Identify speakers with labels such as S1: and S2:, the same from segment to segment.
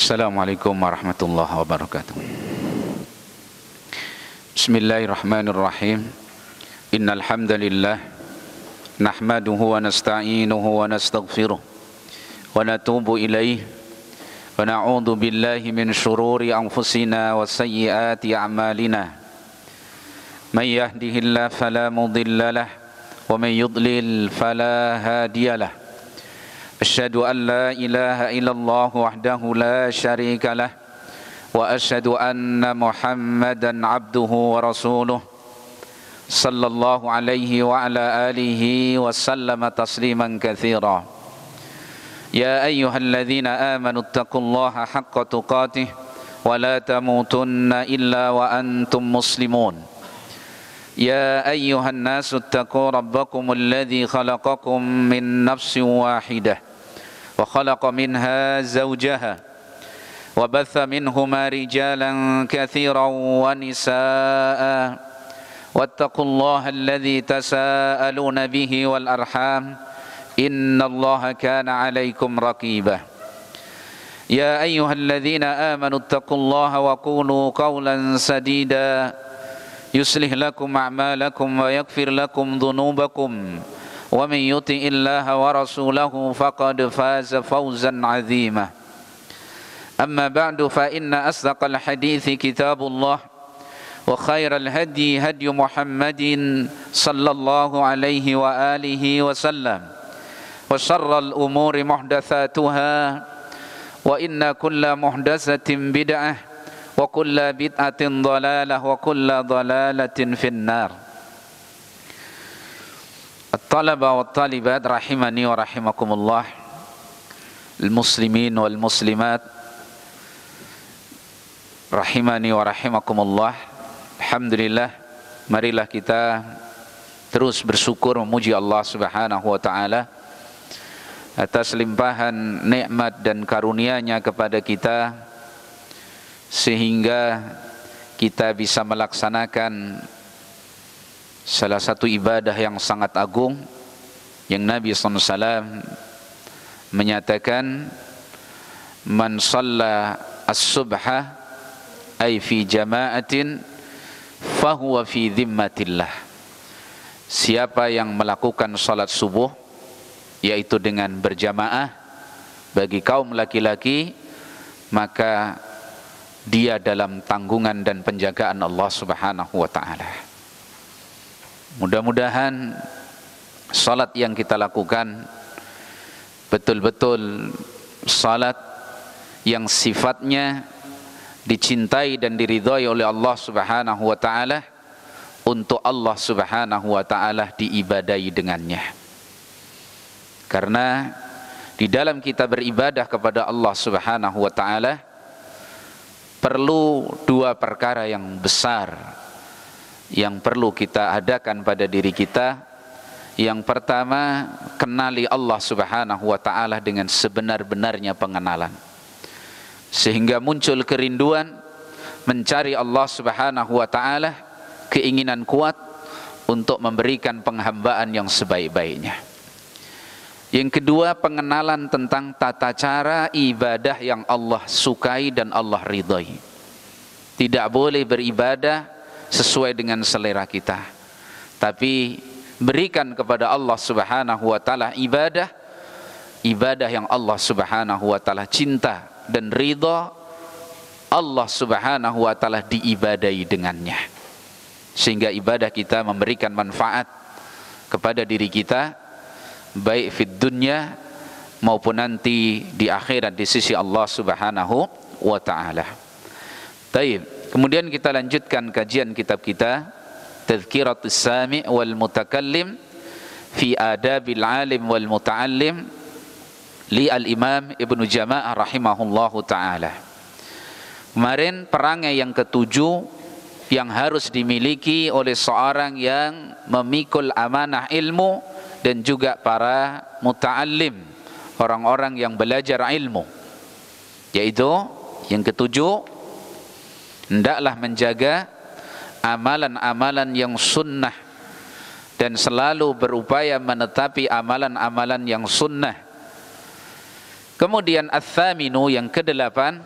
S1: Assalamualaikum warahmatullahi wabarakatuh. Bismillahirrahmanirrahim. Innal hamdalillah nahmaduhu wa nasta'inuhu wa nastaghfiruh wa natubu ilaihi wa na'udzu billahi min shururi anfusina wa sayyiati a'malina. May yahdihillahu fala mudilla lahu wa may yudlil fala hadiya lahu. Asyhadu an la ilaha illallah wahdahu la syarika lah wa asyhadu anna Muhammadan abduhu wa rasuluh sallallahu alaihi wa ala alihi wa sallama tasliman katsira. Ya ayyuhalladzina amanu taqullaha haqqa tuqatih wa la tamutunna illa wa antum muslimun. Ya ayyuhan nasu taqu rabbakumul ladzi khalaqakum min nafsin wahidah wa khalaqa minha zawjaha wa batha minhuma rijalan katsiran wa nisaa wattaqullaha alladzi tasaaluna bihi wal arham innallaha kana 'alaikum raqiba. Ya ayyuhalladzina amanu taqullaha wa qulu qawlan sadida yuslih lakum a'malakum wa yaghfir lakum dhunubakum wa man yuti'illaha wa rasulahu faqad faza fawzan 'azima. Amma ba'du fa inna asdaqal hadithi kitabullah wa khairal hadi hadi Muhammadin sallallahu alaihi wa alihi wa sallam wa syarral umuri muhdatsatuha wa inna kulla muhdatsatin bid'ah wa kulla bid'atin dhalalah wa kulla dhalalatin finnar. At-talaba wa talibat rahimani wa rahimakumullah, al-muslimin wal muslimat rahimani wa rahimakumullah. Alhamdulillah, marilah kita terus bersyukur memuji Allah Subhanahu wa taala atas limpahan nikmat dan karunia-Nya kepada kita, sehingga kita bisa melaksanakan salah satu ibadah yang sangat agung yang Nabi SAW menyatakan, man shalla as-subha ay fi jama'atin fahuwa fi dhimmatillah. Siapa yang melakukan salat subuh, yaitu dengan berjamaah bagi kaum laki-laki, maka dia dalam tanggungan dan penjagaan Allah Subhanahu wa taala. Mudah-mudahan salat yang kita lakukan betul-betul salat yang sifatnya dicintai dan diridhai oleh Allah Subhanahu wa taala, untuk Allah Subhanahu wa taala diibadahi dengannya. Karena di dalam kita beribadah kepada Allah Subhanahu wa taala perlu dua perkara yang besar yang perlu kita adakan pada diri kita. Yang pertama, kenali Allah Subhanahu wa taala dengan sebenar-benarnya pengenalan, sehingga muncul kerinduan mencari Allah Subhanahu wa taala, keinginan kuat untuk memberikan penghambaan yang sebaik-baiknya. Yang kedua, pengenalan tentang tata cara ibadah yang Allah sukai dan Allah ridhai. Tidak boleh beribadah sesuai dengan selera kita, tapi berikan kepada Allah Subhanahu wa taala ibadah yang Allah Subhanahu wa taala cinta dan ridha, Allah Subhanahu wa taala diibadahi dengannya, sehingga ibadah kita memberikan manfaat kepada diri kita, baik fid dunya maupun nanti di akhirat di sisi Allah Subhanahu wa taala. Baik, kemudian kita lanjutkan kajian kitab kita Tadhkiratus Sami' wal Mutakallim fi Adabil Alim wal Muta'allim li al-Imam Ibnu Jama'ah rahimahullahu taala. Kemarin perangai yang ketujuh yang harus dimiliki oleh seorang yang memikul amanah ilmu dan juga para muta'allim, orang-orang yang belajar ilmu, yaitu yang ketujuh, hendaklah menjaga amalan-amalan yang sunnah dan selalu berupaya menetapi amalan-amalan yang sunnah. Kemudian ats-tsaminu, yang kedelapan,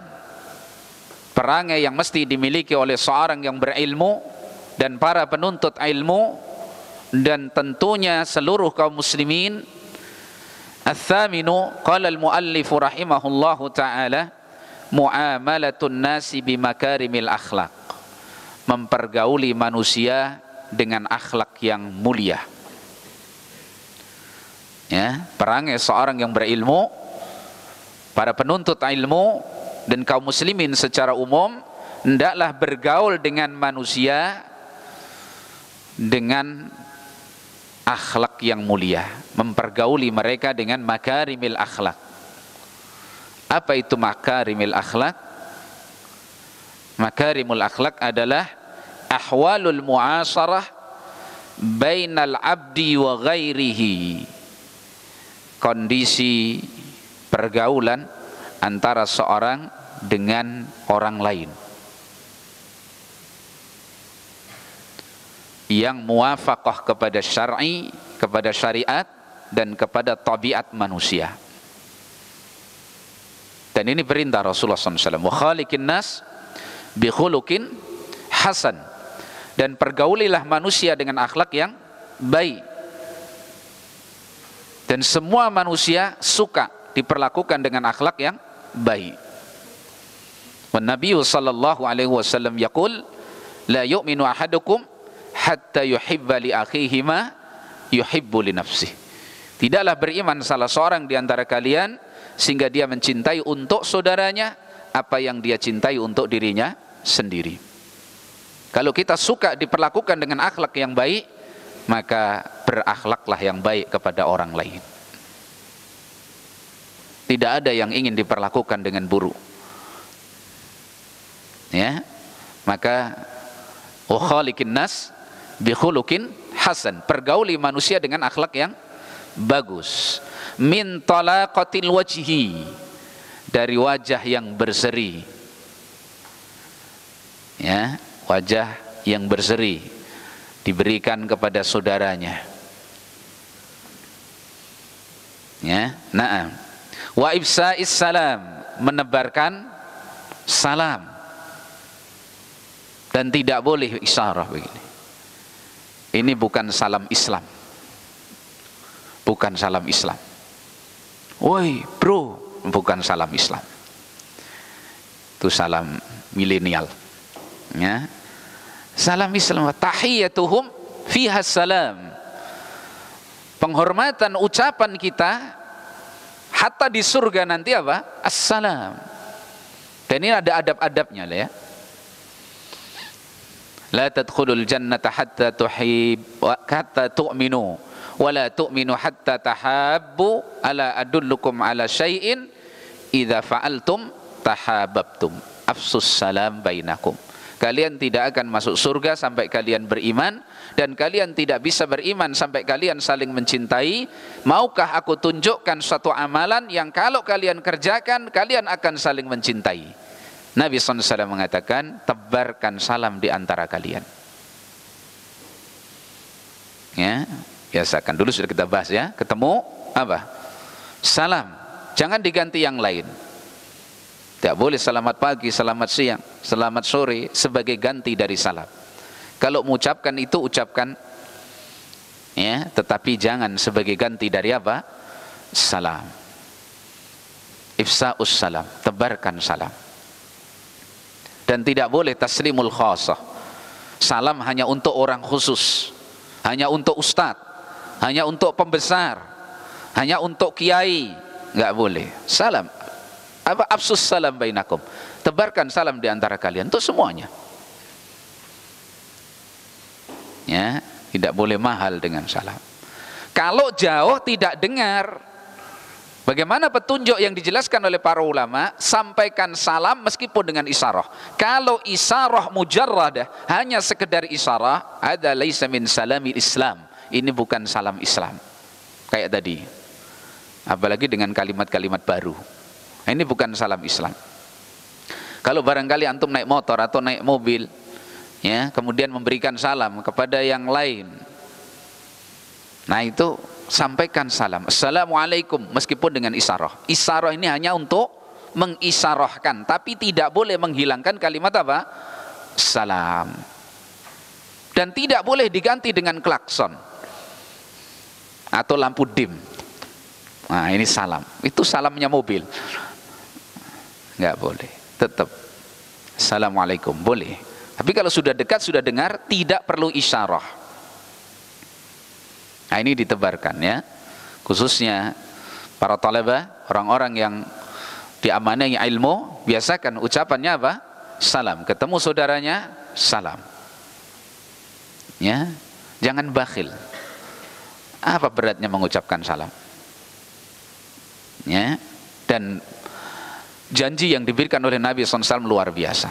S1: perangai yang mesti dimiliki oleh seorang yang berilmu dan para penuntut ilmu dan tentunya seluruh kaum muslimin. Ats-tsaminu qala al-muallif rahimahullahu taala muamalatun nasi bimakarimil akhlaq, mempergauli manusia dengan akhlak yang mulia. Ya, perangai seorang yang berilmu, para penuntut ilmu dan kaum muslimin secara umum hendaklah bergaul dengan manusia dengan akhlak yang mulia, mempergauli mereka dengan makarimil akhlak. Apa itu makarimil akhlak? Makarimul akhlak adalah ahwalul mu'asarah bainal abdi wa ghairihi, kondisi pergaulan antara seorang dengan orang lain yang muwafaqah kepada syar'i, kepada syariat dan kepada tabiat manusia. Dan ini perintah Rasulullah SAW, wa khaliqin nas bi khuluqin hasan, dan pergaulilah manusia dengan akhlak yang baik. Dan semua manusia suka diperlakukan dengan akhlak yang baik. Wan Nabi sallallahu alaihi wasallam yaqul la yu'minu ahadukum hatta yuhibba li akhihi ma yuhibbu li nafsihi. Tidaklah beriman salah seorang di antara kalian sehingga dia mencintai untuk saudaranya apa yang dia cintai untuk dirinya sendiri. Kalau kita suka diperlakukan dengan akhlak yang baik, maka berakhlaklah yang baik kepada orang lain. Tidak ada yang ingin diperlakukan dengan buruk. Ya, maka wa khaliqin nas bi khuluqin hasan, pergauli manusia dengan akhlak yang bagus. Min talaqatil wajhi, dari wajah yang berseri. Ya, wajah yang berseri diberikan kepada saudaranya. Ya, na'am. Wa ifsa'is salam, menebarkan salam. Dan tidak boleh isyarah begini. Ini bukan salam Islam. Bukan salam Islam. Woi bro, bukan salam Islam. Itu salam milenial. Ya. Salam Islam, tahiyyatuhum fiha salam. Penghormatan ucapan kita hatta di surga nanti apa? Assalam. Dan ini ada adab-adabnya lah ya. La tadkhulul jannata hatta hatta tu'minu wa la tu'minu hatta tahabbu ala adullukum ala syai'in idza fa'altum tahabbtum afsus salam bainakum. Kalian tidak akan masuk surga sampai kalian beriman, dan kalian tidak bisa beriman sampai kalian saling mencintai. Maukah aku tunjukkan suatu amalan yang kalau kalian kerjakan kalian akan saling mencintai? Nabi SAW mengatakan, tebarkan salam di antara kalian. Ya, biasakan dulu sudah kita bahas ya. Ketemu apa? Salam. Jangan diganti yang lain. Tidak boleh selamat pagi, selamat siang, selamat sore sebagai ganti dari salam. Kalau mengucapkan itu ucapkan, ya, tetapi jangan sebagai ganti dari apa? Salam. Ifsa'us salam, tebarkan salam. Dan tidak boleh taslimul khasah, salam hanya untuk orang khusus, hanya untuk ustadz, hanya untuk pembesar, hanya untuk kiai. Enggak boleh. Salam apa? Afsus salam bainakum, tebarkan salam di antara kalian, untuk semuanya. Ya, tidak boleh mahal dengan salam. Kalau jauh tidak dengar, bagaimana petunjuk yang dijelaskan oleh para ulama? Sampaikan salam meskipun dengan isyarah. Kalau isyarah mujarradah, hanya sekedar isyarah, ada laisa min salamil Islam. Ini bukan salam Islam. Kayak tadi. Apalagi dengan kalimat-kalimat baru. Ini bukan salam Islam. Kalau barangkali antum naik motor atau naik mobil, ya, kemudian memberikan salam kepada yang lain, nah itu sampaikan salam, assalamualaikum, meskipun dengan isyarah. Isyarah ini hanya untuk mengisyarahkan, tapi tidak boleh menghilangkan kalimat apa? Salam. Dan tidak boleh diganti dengan klakson atau lampu dim. Nah, ini salam. Itu salamnya mobil. Nggak boleh. Tetap Assalamualaikum boleh. Tapi kalau sudah dekat, sudah dengar, tidak perlu isyarah. Nah, ini ditebarkan ya. Khususnya para talabah, orang-orang yang diamanahi ilmu, biasakan ucapannya apa? Salam. Ketemu saudaranya, salam. Ya, jangan bakhil. Apa beratnya mengucapkan salam? Ya, dan janji yang diberikan oleh Nabi SAW luar biasa.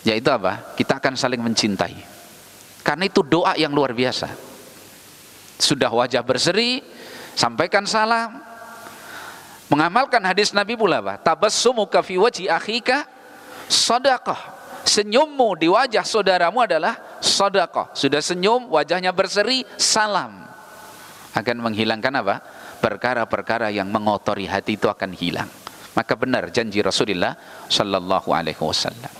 S1: Yaitu apa? Kita akan saling mencintai. Karena itu doa yang luar biasa. Sudah wajah berseri, sampaikan salam. Mengamalkan hadis Nabi pula apa? Tabassumuka fi wajhi akhika shadaqah. Senyummu di wajah saudaramu adalah shadaqah. Sudah senyum, wajahnya berseri, salam. Akan menghilangkan apa? Perkara-perkara yang mengotori hati itu akan hilang. Maka benar janji Rasulullah sallallahu alaihi wasallam.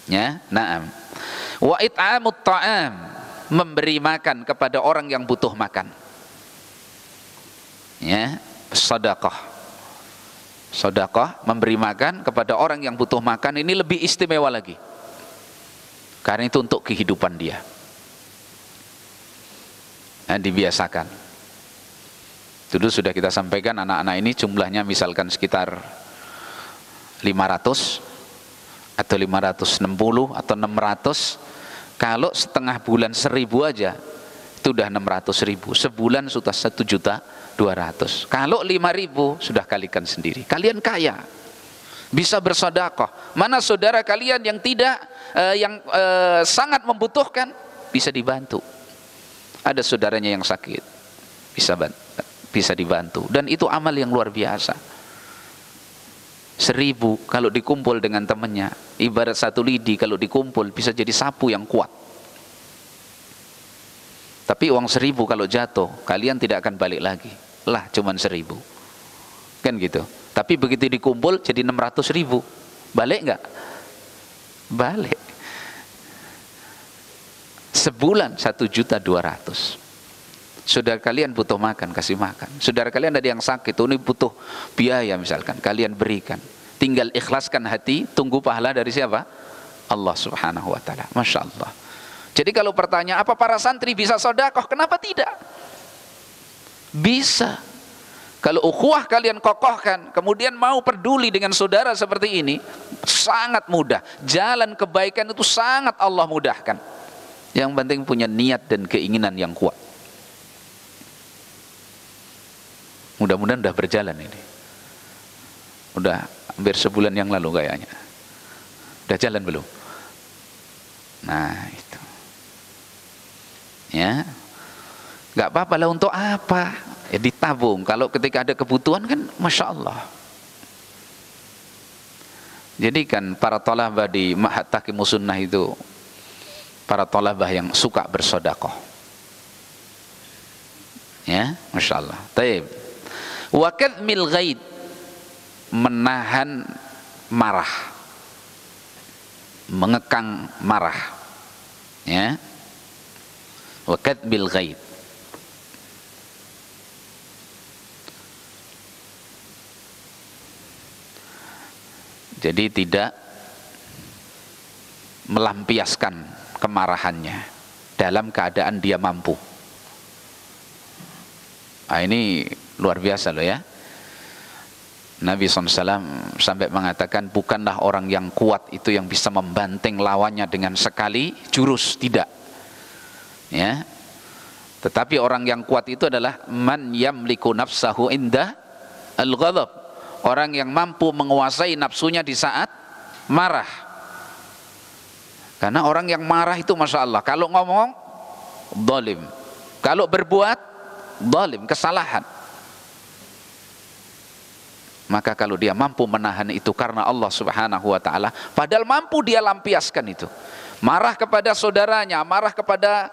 S1: Ya, na'am. Wa it'amut ta'am, memberi makan kepada orang yang butuh makan. Ya, sedekah. Sedekah, memberi makan kepada orang yang butuh makan, ini lebih istimewa lagi. Karena itu untuk kehidupan dia. Nah, dibiasakan. Dulu sudah kita sampaikan, anak-anak ini jumlahnya misalkan sekitar 500 atau 560 atau 600. Kalau setengah bulan 1000 aja itu udah 600.000. Sebulan sudah 1.200.000. Kalau 5.000 sudah kalikan sendiri. Kalian kaya, bisa bersedekah. Mana saudara kalian yang tidak sangat membutuhkan, bisa dibantu. Ada saudaranya yang sakit, bisa dibantu. Dan itu amal yang luar biasa. 1000 kalau dikumpul dengan temannya, ibarat 1 lidi kalau dikumpul bisa jadi sapu yang kuat. Tapi uang 1000 kalau jatuh, kalian tidak akan balik lagi. Lah, cuman 1000. Kan gitu. Tapi begitu dikumpul jadi 600.000. Balik enggak? Balik. Sebulan 1.200.000. Saudara kalian butuh makan, kasih makan. Saudara kalian ada yang sakit, ini butuh biaya misalkan, kalian berikan. Tinggal ikhlaskan hati, tunggu pahala dari siapa? Allah Subhanahu wa ta'ala. Masya Allah. Jadi kalau pertanyaan, apa para santri bisa sedekah? Kenapa tidak? Bisa. Kalau ukhuwah kalian kokohkan, kemudian mau peduli dengan saudara seperti ini, sangat mudah. Jalan kebaikan itu sangat Allah mudahkan. Yang penting punya niat dan keinginan yang kuat. Mudah-mudahan sudah berjalan ini. Udah hampir sebulan yang lalu kayaknya. Udah jalan belum? Nah itu. Ya. Gak apa-apa lah, untuk apa? Ya ditabung. Kalau ketika ada kebutuhan kan Masya Allah. Jadi kan para thalabah di Ma'had Tahqimus Sunnah itu, para thalabah yang suka bersedekah. Ya, Masya Allah. Taib. Wa kadmil ghaid, menahan marah, mengekang marah. Ya, wa kadmil ghaid. Jadi tidak melampiaskan kemarahannya dalam keadaan dia mampu. Nah, ini luar biasa loh ya. Nabi SAW sampai mengatakan, bukanlah orang yang kuat itu yang bisa membanting lawannya dengan sekali jurus, tidak. Ya. Tetapi orang yang kuat itu adalah man yamliku nafsahu inda al-ghadab. Orang yang mampu menguasai nafsunya di saat marah. Karena orang yang marah itu Masya Allah, kalau ngomong zalim, kalau berbuat zalim, kesalahan. Maka kalau dia mampu menahan itu karena Allah Subhanahu wa ta'ala, padahal mampu dia lampiaskan itu. Marah kepada saudaranya, marah kepada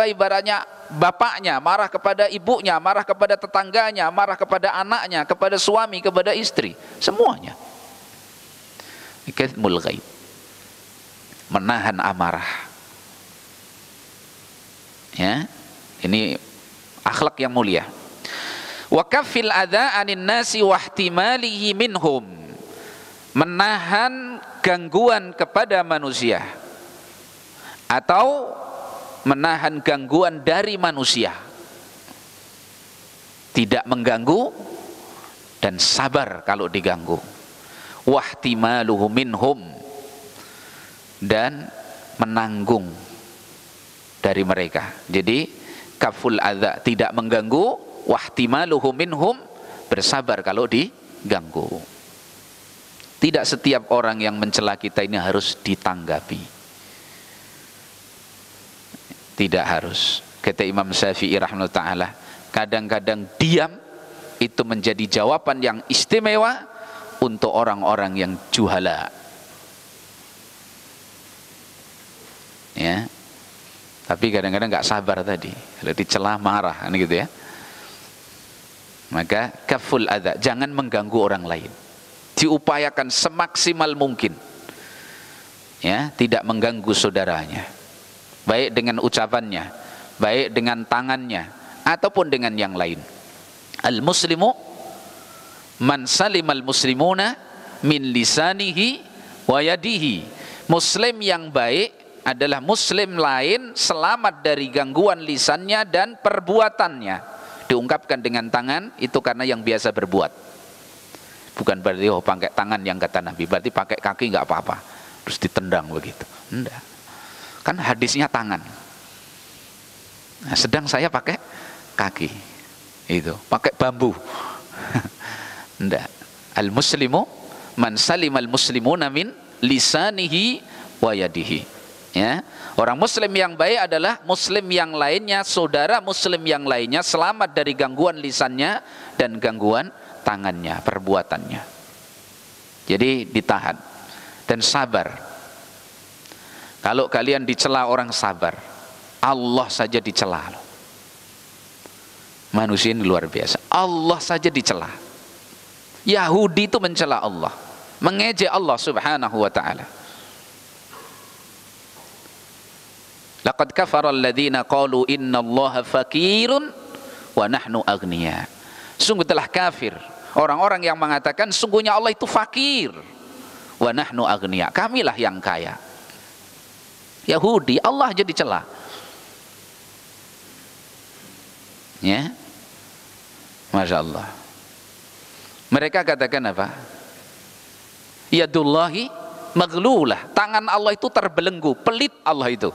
S1: ibaratnya bapaknya, marah kepada ibunya, marah kepada tetangganya, marah kepada anaknya, kepada suami, kepada istri, semuanya. Kathmul ghaid, menahan amarah. Ya, ini akhlak yang mulia. Wa kaffil adza 'anin nasi wa ihtimalihi minhum, menahan gangguan kepada manusia atau menahan gangguan dari manusia, tidak mengganggu dan sabar kalau diganggu. Wahtimaluhu minhum, dan menanggung dari mereka. Jadi kaful adza, tidak mengganggu, wahtimaluhu minhum, bersabar kalau diganggu. Tidak setiap orang yang mencela kita ini harus ditanggapi, tidak harus. Kata Imam Syafi'i rahimahullah ta'ala, kadang-kadang diam itu menjadi jawaban yang istimewa untuk orang-orang yang juhala. Ya, tapi kadang-kadang nggak sabar tadi, kalau dicela marah, kan gitu ya. Maka kaful adza, jangan mengganggu orang lain, diupayakan semaksimal mungkin, ya, tidak mengganggu saudaranya, baik dengan ucapannya, baik dengan tangannya, ataupun dengan yang lain. Al muslimu man salimal muslimuna min lisanihi wa yadihi. Muslim yang baik adalah muslim lain selamat dari gangguan lisannya dan perbuatannya. Diungkapkan dengan tangan itu karena yang biasa berbuat, bukan berarti oh pakai tangan yang kata Nabi, berarti pakai kaki nggak apa-apa terus ditendang begitu. Enggak, kan hadisnya tangan. Nah, sedang saya pakai kaki, itu pakai bambu. Enggak. Al muslimu man salimal muslimuna min lisanihi wa yadihi. Ya, orang muslim yang baik adalah muslim yang lainnya, saudara muslim yang lainnya selamat dari gangguan lisannya dan gangguan tangannya, perbuatannya. Jadi ditahan dan sabar. Kalau kalian dicela orang sabar, Allah saja dicela loh. Manusia ini luar biasa, Allah saja dicela. Yahudi itu mencela Allah, mengejek Allah subhanahu wa ta'ala. Laqad kafara alladhina qalu innallaha fakirun wa nahnu aghniya. Sungguh telah kafir orang-orang yang mengatakan sungguhnya Allah itu fakir, wa nahnu aghniya, kamilah yang kaya. Yahudi, Allah jadi celah. Ya, Masya Allah. Mereka katakan apa? Yadullahi maghlulah, tangan Allah itu terbelenggu, pelit Allah itu.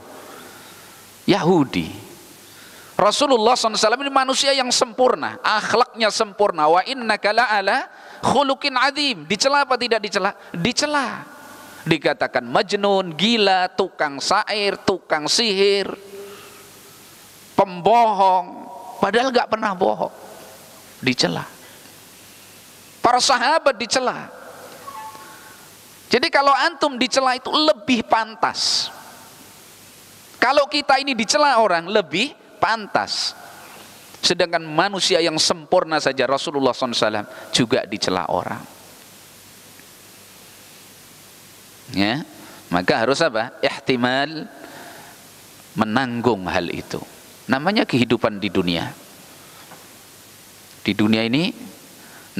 S1: Yahudi. Rasulullah SAW ini manusia yang sempurna, akhlaknya sempurna. Wa innaka la'ala khuluqin adzim. Dicela apa tidak dicela? Dicela. Dikatakan majnun, gila, tukang syair, tukang sihir, pembohong, padahal nggak pernah bohong. Dicela. Para sahabat dicela. Jadi kalau antum dicela itu lebih pantas. Kalau kita ini dicela orang lebih pantas. Sedangkan manusia yang sempurna saja Rasulullah SAW juga dicela orang. Ya, maka harus apa? Ihtimal, menanggung hal itu. Namanya kehidupan di dunia. Di dunia ini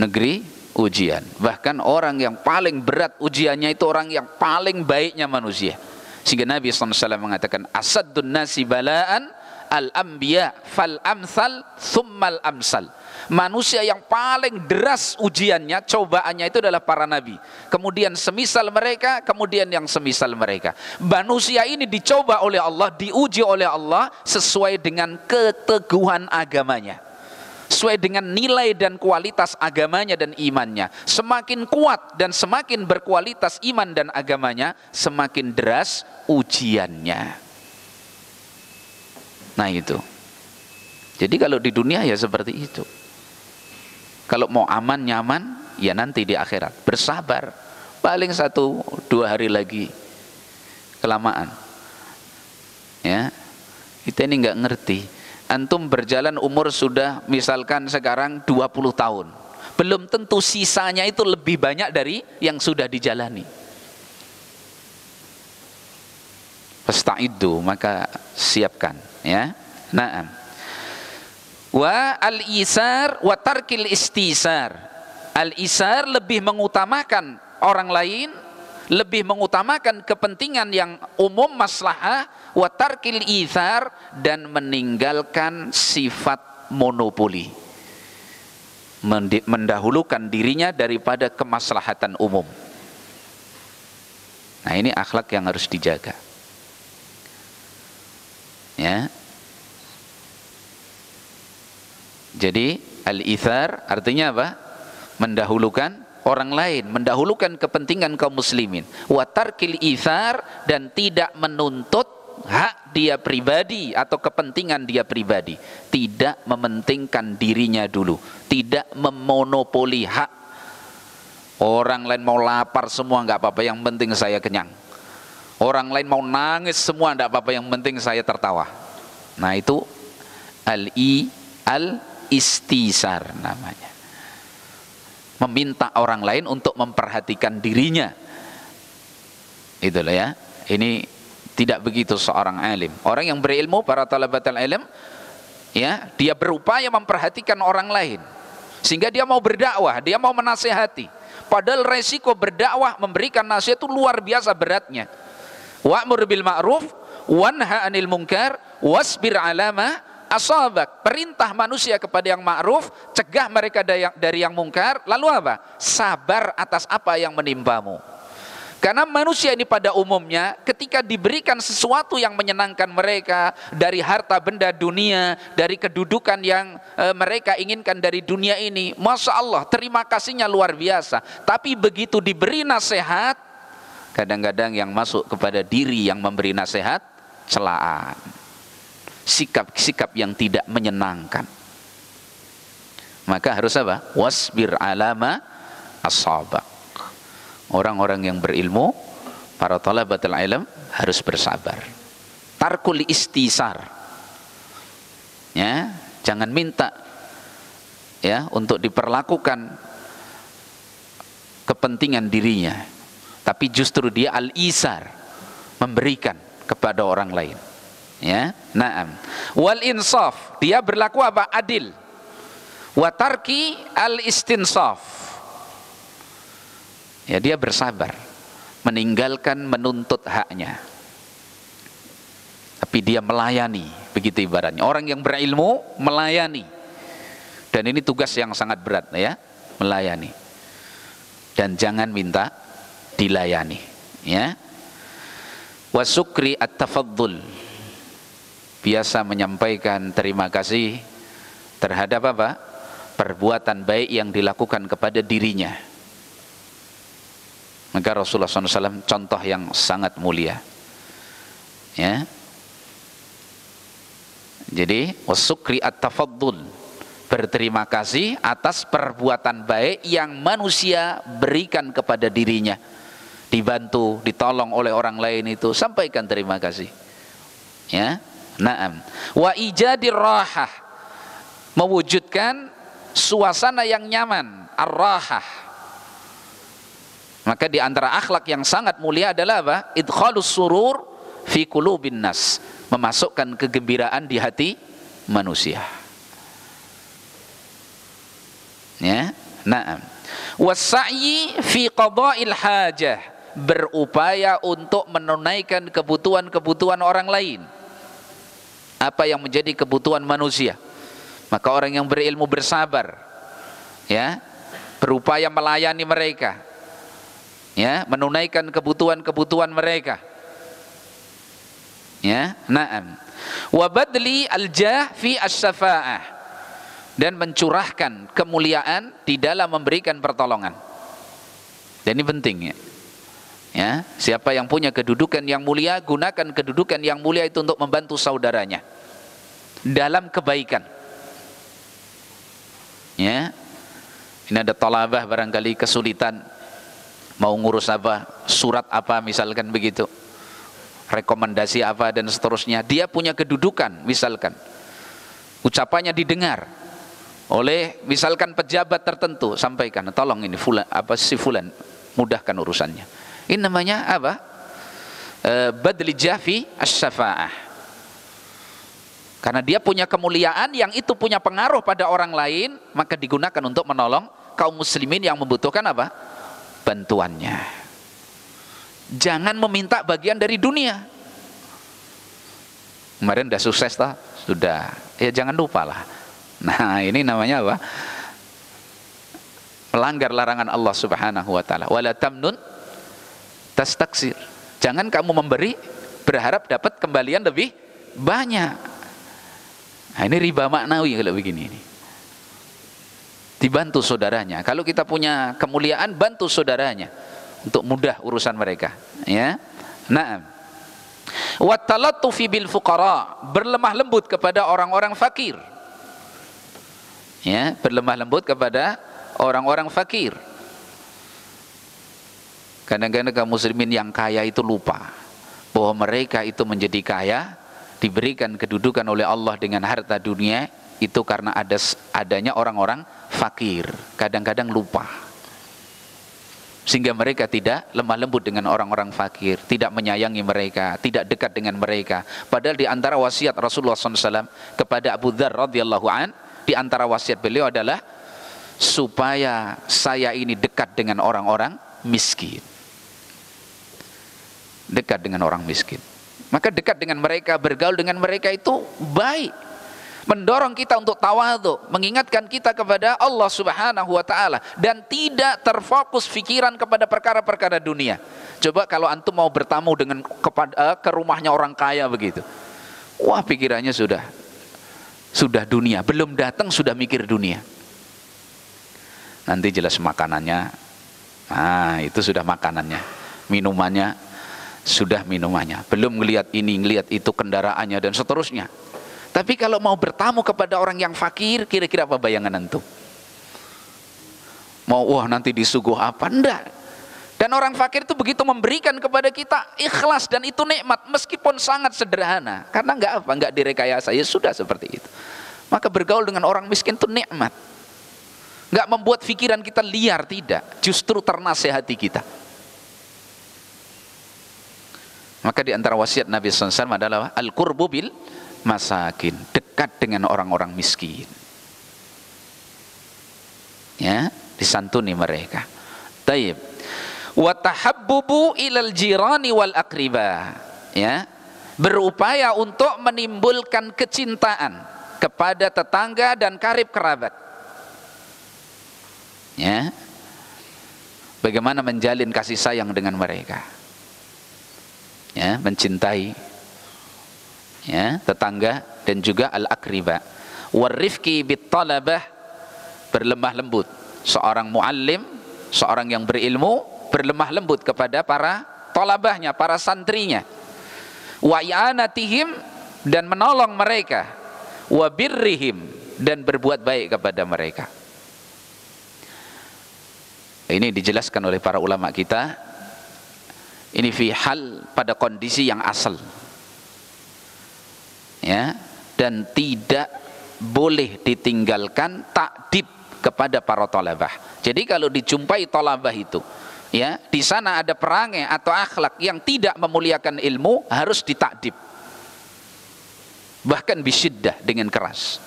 S1: negeri ujian. Bahkan orang yang paling berat ujiannya itu orang yang paling baiknya manusia. Sehingga Nabi SAW mengatakan asaddun nasi bala'an al-anbiya fal-amthal thummal amsal. Manusia yang paling deras ujiannya, cobaannya itu adalah para nabi. Kemudian semisal mereka, kemudian yang semisal mereka. Manusia ini dicoba oleh Allah, diuji oleh Allah sesuai dengan keteguhan agamanya, sesuai dengan nilai dan kualitas agamanya dan imannya. Semakin kuat dan semakin berkualitas iman dan agamanya, semakin deras ujiannya. Nah itu. Jadi kalau di dunia ya seperti itu. Kalau mau aman nyaman, ya nanti di akhirat. Bersabar. Paling 1-2 hari lagi. Kelamaan. Ya, kita ini nggak ngerti. Antum berjalan umur sudah misalkan sekarang 20 tahun. Belum tentu sisanya itu lebih banyak dari yang sudah dijalani. fasta'iddu, maka siapkan, ya. Naam. Wa al-isar wa tarkil istisar. Al-isar lebih mengutamakan orang lain, lebih mengutamakan kepentingan yang umum maslahah, wa tarkil ithar, dan meninggalkan sifat monopoli, mendahulukan dirinya daripada kemaslahatan umum. Nah, ini akhlak yang harus dijaga, ya. Jadi al-ithar artinya apa? Mendahulukan orang lain, mendahulukan kepentingan kaum muslimin. Wa tarkil ithar, dan tidak menuntut hak dia pribadi atau kepentingan dia pribadi, tidak mementingkan dirinya dulu, tidak memonopoli hak. Orang lain mau lapar semua nggak apa-apa, yang penting saya kenyang. Orang lain mau nangis semua nggak apa-apa, yang penting saya tertawa. Nah, itu al-istisar namanya. Meminta orang lain untuk memperhatikan dirinya. Itulah, ya. Ini tidak begitu seorang alim. Orang yang berilmu, para talabatul ilm, ya, dia berupaya memperhatikan orang lain sehingga dia mau berdakwah, dia mau menasihati. Padahal resiko berdakwah, memberikan nasihat itu luar biasa beratnya. Wa'mur bil ma'ruf wanha 'anil munkar wasbir 'ala ma asabak. Perintah manusia kepada yang ma'ruf, cegah mereka dari yang mungkar. Lalu apa? Sabar atas apa yang menimpamu. Karena manusia ini pada umumnya ketika diberikan sesuatu yang menyenangkan mereka, dari harta benda dunia, dari kedudukan yang mereka inginkan dari dunia ini, Masya Allah, terima kasihnya luar biasa. Tapi begitu diberi nasihat, kadang-kadang yang masuk kepada diri yang memberi nasihat, celaan, sikap-sikap yang tidak menyenangkan. Maka harus apa? Wasbir alama asabak. Orang-orang yang berilmu, para talabatul ilm, harus bersabar. Tarkul istisar, ya, jangan minta, ya, untuk diperlakukan kepentingan dirinya, tapi justru dia al-isar, memberikan kepada orang lain, ya. Naam. Wal insaf, dia berlaku apa? Adil. Wa tarki al-istinsaf, ya, dia bersabar, meninggalkan menuntut haknya, tapi dia melayani. Begitu ibaratnya orang yang berilmu melayani, dan ini tugas yang sangat berat, ya, melayani, dan jangan minta dilayani, ya. Wasukri at-tafaddul, biasa menyampaikan terima kasih terhadap apa? Perbuatan baik yang dilakukan kepada dirinya. Maka Rasulullah SAW contoh yang sangat mulia, ya. Jadi wasukri at-tafaddul, berterima kasih atas perbuatan baik yang manusia berikan kepada dirinya. Dibantu, ditolong oleh orang lain, itu sampaikan terima kasih, ya. Naam. Wa ijadir rahah, mewujudkan suasana yang nyaman, ar-rahah. Maka di antara akhlak yang sangat mulia adalah apa? Idkhalus surur fi qulubin nas, memasukkan kegembiraan di hati manusia, ya. Naam. Wasa'yi fi qada'il hajah, berupaya untuk menunaikan kebutuhan-kebutuhan orang lain. Apa yang menjadi kebutuhan manusia, maka orang yang berilmu bersabar, ya, berupaya melayani mereka, ya, menunaikan kebutuhan-kebutuhan mereka, ya. Naam. Wa badli al-jah fi as-safa'ah, dan mencurahkan kemuliaan di dalam memberikan pertolongan. Dan ini penting, ya. Ya, siapa yang punya kedudukan yang mulia, gunakan kedudukan yang mulia itu untuk membantu saudaranya dalam kebaikan, ya. Ini ada talabah barangkali kesulitan mau ngurus apa, surat apa misalkan begitu, rekomendasi apa dan seterusnya. Dia punya kedudukan, misalkan ucapannya didengar oleh misalkan pejabat tertentu, sampaikan, tolong ini fulan, apa si fulan, mudahkan urusannya. Ini namanya apa? badli jafi asy-syafa'ah. Karena dia punya kemuliaan yang itu punya pengaruh pada orang lain, maka digunakan untuk menolong kaum muslimin yang membutuhkan apa? Bantuannya. Jangan meminta bagian dari dunia. Kemarin udah sukses toh? Sudah. Ya jangan lupa lah. Nah, ini namanya apa? Melanggar larangan Allah Subhanahu wa taala. Wala tamnun tastaksir. Jangan kamu memberi berharap dapat kembalian lebih banyak. Nah, ini riba maknawi kalau begini ini. Dibantu saudaranya. Kalau kita punya kemuliaan, bantu saudaranya untuk mudah urusan mereka, ya. Naam. Wa talattufi bil fuqara, berlemah lembut kepada orang-orang fakir. Ya, berlemah lembut kepada orang-orang fakir. Kadang-kadang kaum muslimin yang kaya itu lupa bahwa mereka itu menjadi kaya, diberikan kedudukan oleh Allah dengan harta dunia itu karena adanya orang-orang fakir. Kadang-kadang lupa, sehingga mereka tidak lemah lembut dengan orang-orang fakir, tidak menyayangi mereka, tidak dekat dengan mereka. Padahal di antara wasiat Rasulullah SAW kepada Abu Dzar radhiyallahu an, di antara wasiat beliau adalah supaya saya ini dekat dengan orang-orang miskin. Dekat dengan orang miskin. Maka dekat dengan mereka, bergaul dengan mereka itu baik. Mendorong kita untuk tawadhu, mengingatkan kita kepada Allah Subhanahu wa taala dan tidak terfokus pikiran kepada perkara-perkara dunia. Coba kalau antum mau bertamu dengan ke rumahnya orang kaya begitu. Wah, pikirannya sudah dunia, belum datang sudah mikir dunia. Nanti jelas makanannya. Nah, itu sudah makanannya. Minumannya sudah minumannya. Belum ngelihat ini, ngelihat itu, kendaraannya dan seterusnya. Tapi kalau mau bertamu kepada orang yang fakir, kira-kira apa bayangan antum? Mau wah nanti disuguh apa? Enggak. Dan orang fakir itu begitu memberikan kepada kita ikhlas, dan itu nikmat meskipun sangat sederhana. Karena enggak direkayasa, ya sudah seperti itu. Maka bergaul dengan orang miskin itu nikmat. Enggak membuat pikiran kita liar, tidak. Justru ternasehati kita. Maka di antara wasiat Nabi SAW adalah al-qurbu bil masakin, dekat dengan orang-orang miskin, ya, disantuni mereka. Taib. Wa tahabbubu ilal jirani wal aqriba, ya, berupaya untuk menimbulkan kecintaan kepada tetangga dan karib kerabat, ya. Bagaimana menjalin kasih sayang dengan mereka, ya, mencintai, ya, tetangga dan juga al-aqriba. Warifqi bit talabah, berlemah lembut. Seorang muallim, seorang yang berilmu, berlemah lembut kepada para talabahnya, para santrinya. Wa i'anatihim, dan menolong mereka. Wa birrihim, dan berbuat baik kepada mereka. Ini dijelaskan oleh para ulama kita. Ini fi hal, pada kondisi yang asal, ya, dan tidak boleh ditinggalkan takdib kepada para thalabah. Jadi kalau dijumpai thalabah itu, ya, di sana ada perangai atau akhlak yang tidak memuliakan ilmu, harus ditakdib, bahkan bisyiddah, dengan keras.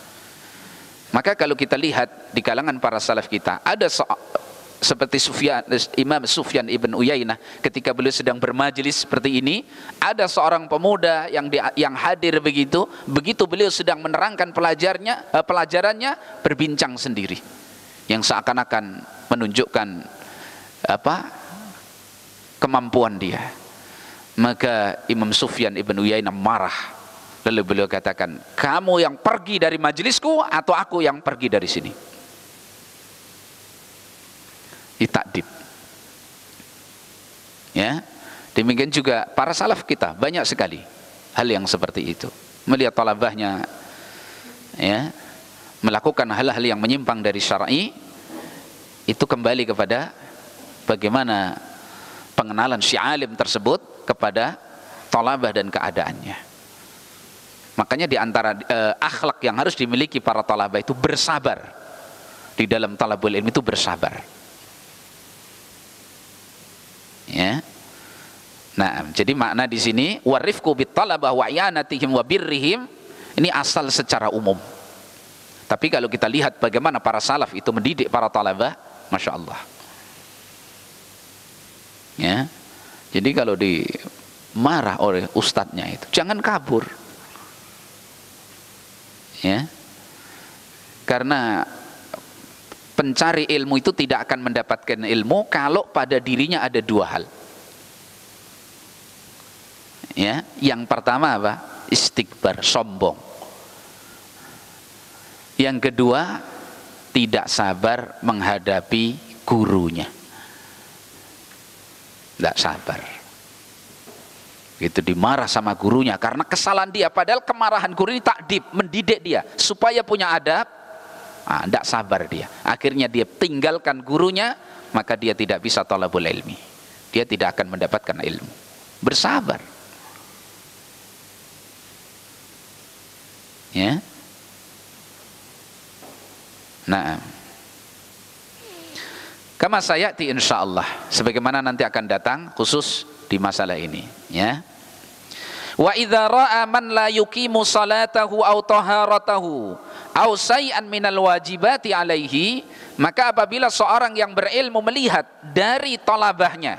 S1: Maka kalau kita lihat di kalangan para salaf kita, ada seperti Imam Sufyan ibn Uyainah, ketika beliau sedang bermajlis seperti ini, ada seorang pemuda yang hadir begitu beliau sedang menerangkan pelajarannya berbincang sendiri, yang seakan-akan menunjukkan kemampuan dia. Maka Imam Sufyan ibn Uyainah marah, lalu beliau katakan, kamu yang pergi dari majlisku atau aku yang pergi dari sini? Ditakdib, ya. Demikian juga para salaf kita, banyak sekali hal yang seperti itu. Melihat talabahnya, ya, melakukan hal-hal yang menyimpang dari syar'i, itu kembali kepada bagaimana pengenalan si alim tersebut kepada talabah dan keadaannya. Makanya di antara akhlak yang harus dimiliki para talabah itu bersabar. Di dalam talabul ilmi itu bersabar, ya. Nah, jadi makna di sini warifku bittalabah wa i'anatihim wa birrihim ini asal secara umum. Tapi kalau kita lihat bagaimana para salaf itu mendidik para talabah, masya Allah. Ya, jadi kalau dimarah oleh ustadznya itu, jangan kabur. Ya, karena pencari ilmu itu tidak akan mendapatkan ilmu kalau pada dirinya ada dua hal. Ya, yang pertama apa? Istikbar, sombong. Yang kedua, tidak sabar menghadapi gurunya. Tidak sabar. Itu dimarah sama gurunya karena kesalahan dia, padahal kemarahan guru ini takdib, mendidik dia supaya punya adab. Tidak sabar dia. Akhirnya dia tinggalkan gurunya, maka dia tidak bisa thalabul ilmi. Dia tidak akan mendapatkan ilmu. Bersabar. Ya. Nah, kama sayati insyaallah, sebagaimana nanti akan datang khusus di masalah ini, ya. Wa idza ra'a man la yuqimu salatahu aw taharatahu aw shay'an minal wajibati alaihi, maka apabila seorang yang berilmu melihat dari thalabahnya,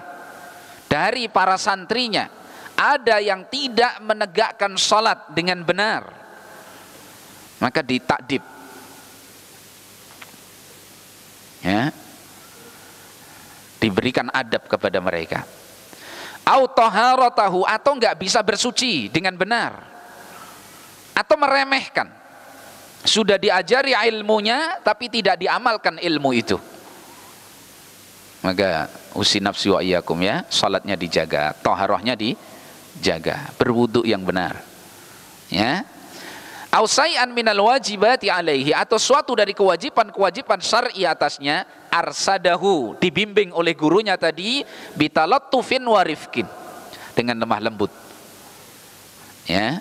S1: dari para santrinya, ada yang tidak menegakkan salat dengan benar, maka ditakdib, ya, diberikan adab kepada mereka. Au taharatahu, atau enggak bisa bersuci dengan benar, atau meremehkan, sudah diajari ilmunya tapi tidak diamalkan ilmu itu, maka usi nafsi wa iyyakum, ya, salatnya dijaga, taharahnya dijaga, berwudu yang benar, ya. Au say'an minal wajibati alaihi, atau suatu dari kewajiban-kewajiban syar'i atasnya, arsadahu, dibimbing oleh gurunya tadi, bitalattufin wa rifkin, dengan lemah lembut, ya,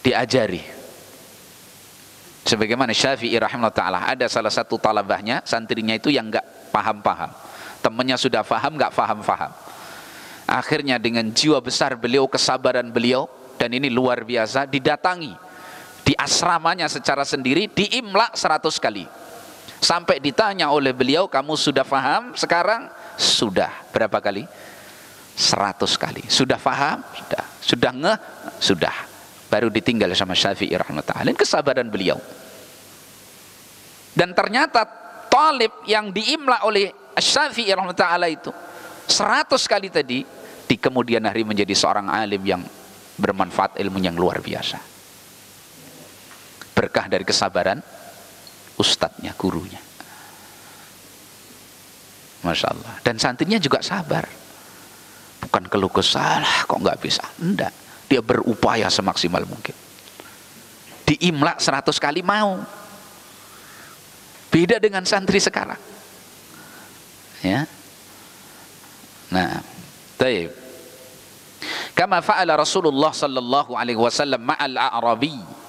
S1: diajari. Sebagaimana Syafi'i rahimahullah ta'ala, ada salah satu talabahnya, santrinya itu yang enggak paham-paham, temannya sudah paham, enggak paham-paham. Akhirnya dengan jiwa besar beliau, kesabaran beliau, dan ini luar biasa, didatangi di asramanya secara sendiri, diimla 100 kali. Sampai ditanya oleh beliau, kamu sudah paham sekarang? Sudah. Berapa kali? 100 kali. Sudah paham? Sudah. Sudah ngeh? Sudah. Baru ditinggal sama Syafi'i rahimahullah. Dan kesabaran beliau. Dan ternyata talib yang diimla oleh Syafi'i rahimahullah itu 100 kali tadi, di kemudian hari menjadi seorang alim yang bermanfaat, ilmu yang luar biasa. Berkah dari kesabaran ustadznya, gurunya. Masya Allah. Dan santrinya juga sabar. Bukan keluh kesah, kok nggak bisa. Enggak. Dia berupaya semaksimal mungkin. Diimla 100 kali mau. Beda dengan santri sekarang. Ya. Nah, taib. Kama fa'ala Rasulullah sallallahu alaihi wasallam ma'al a'rabi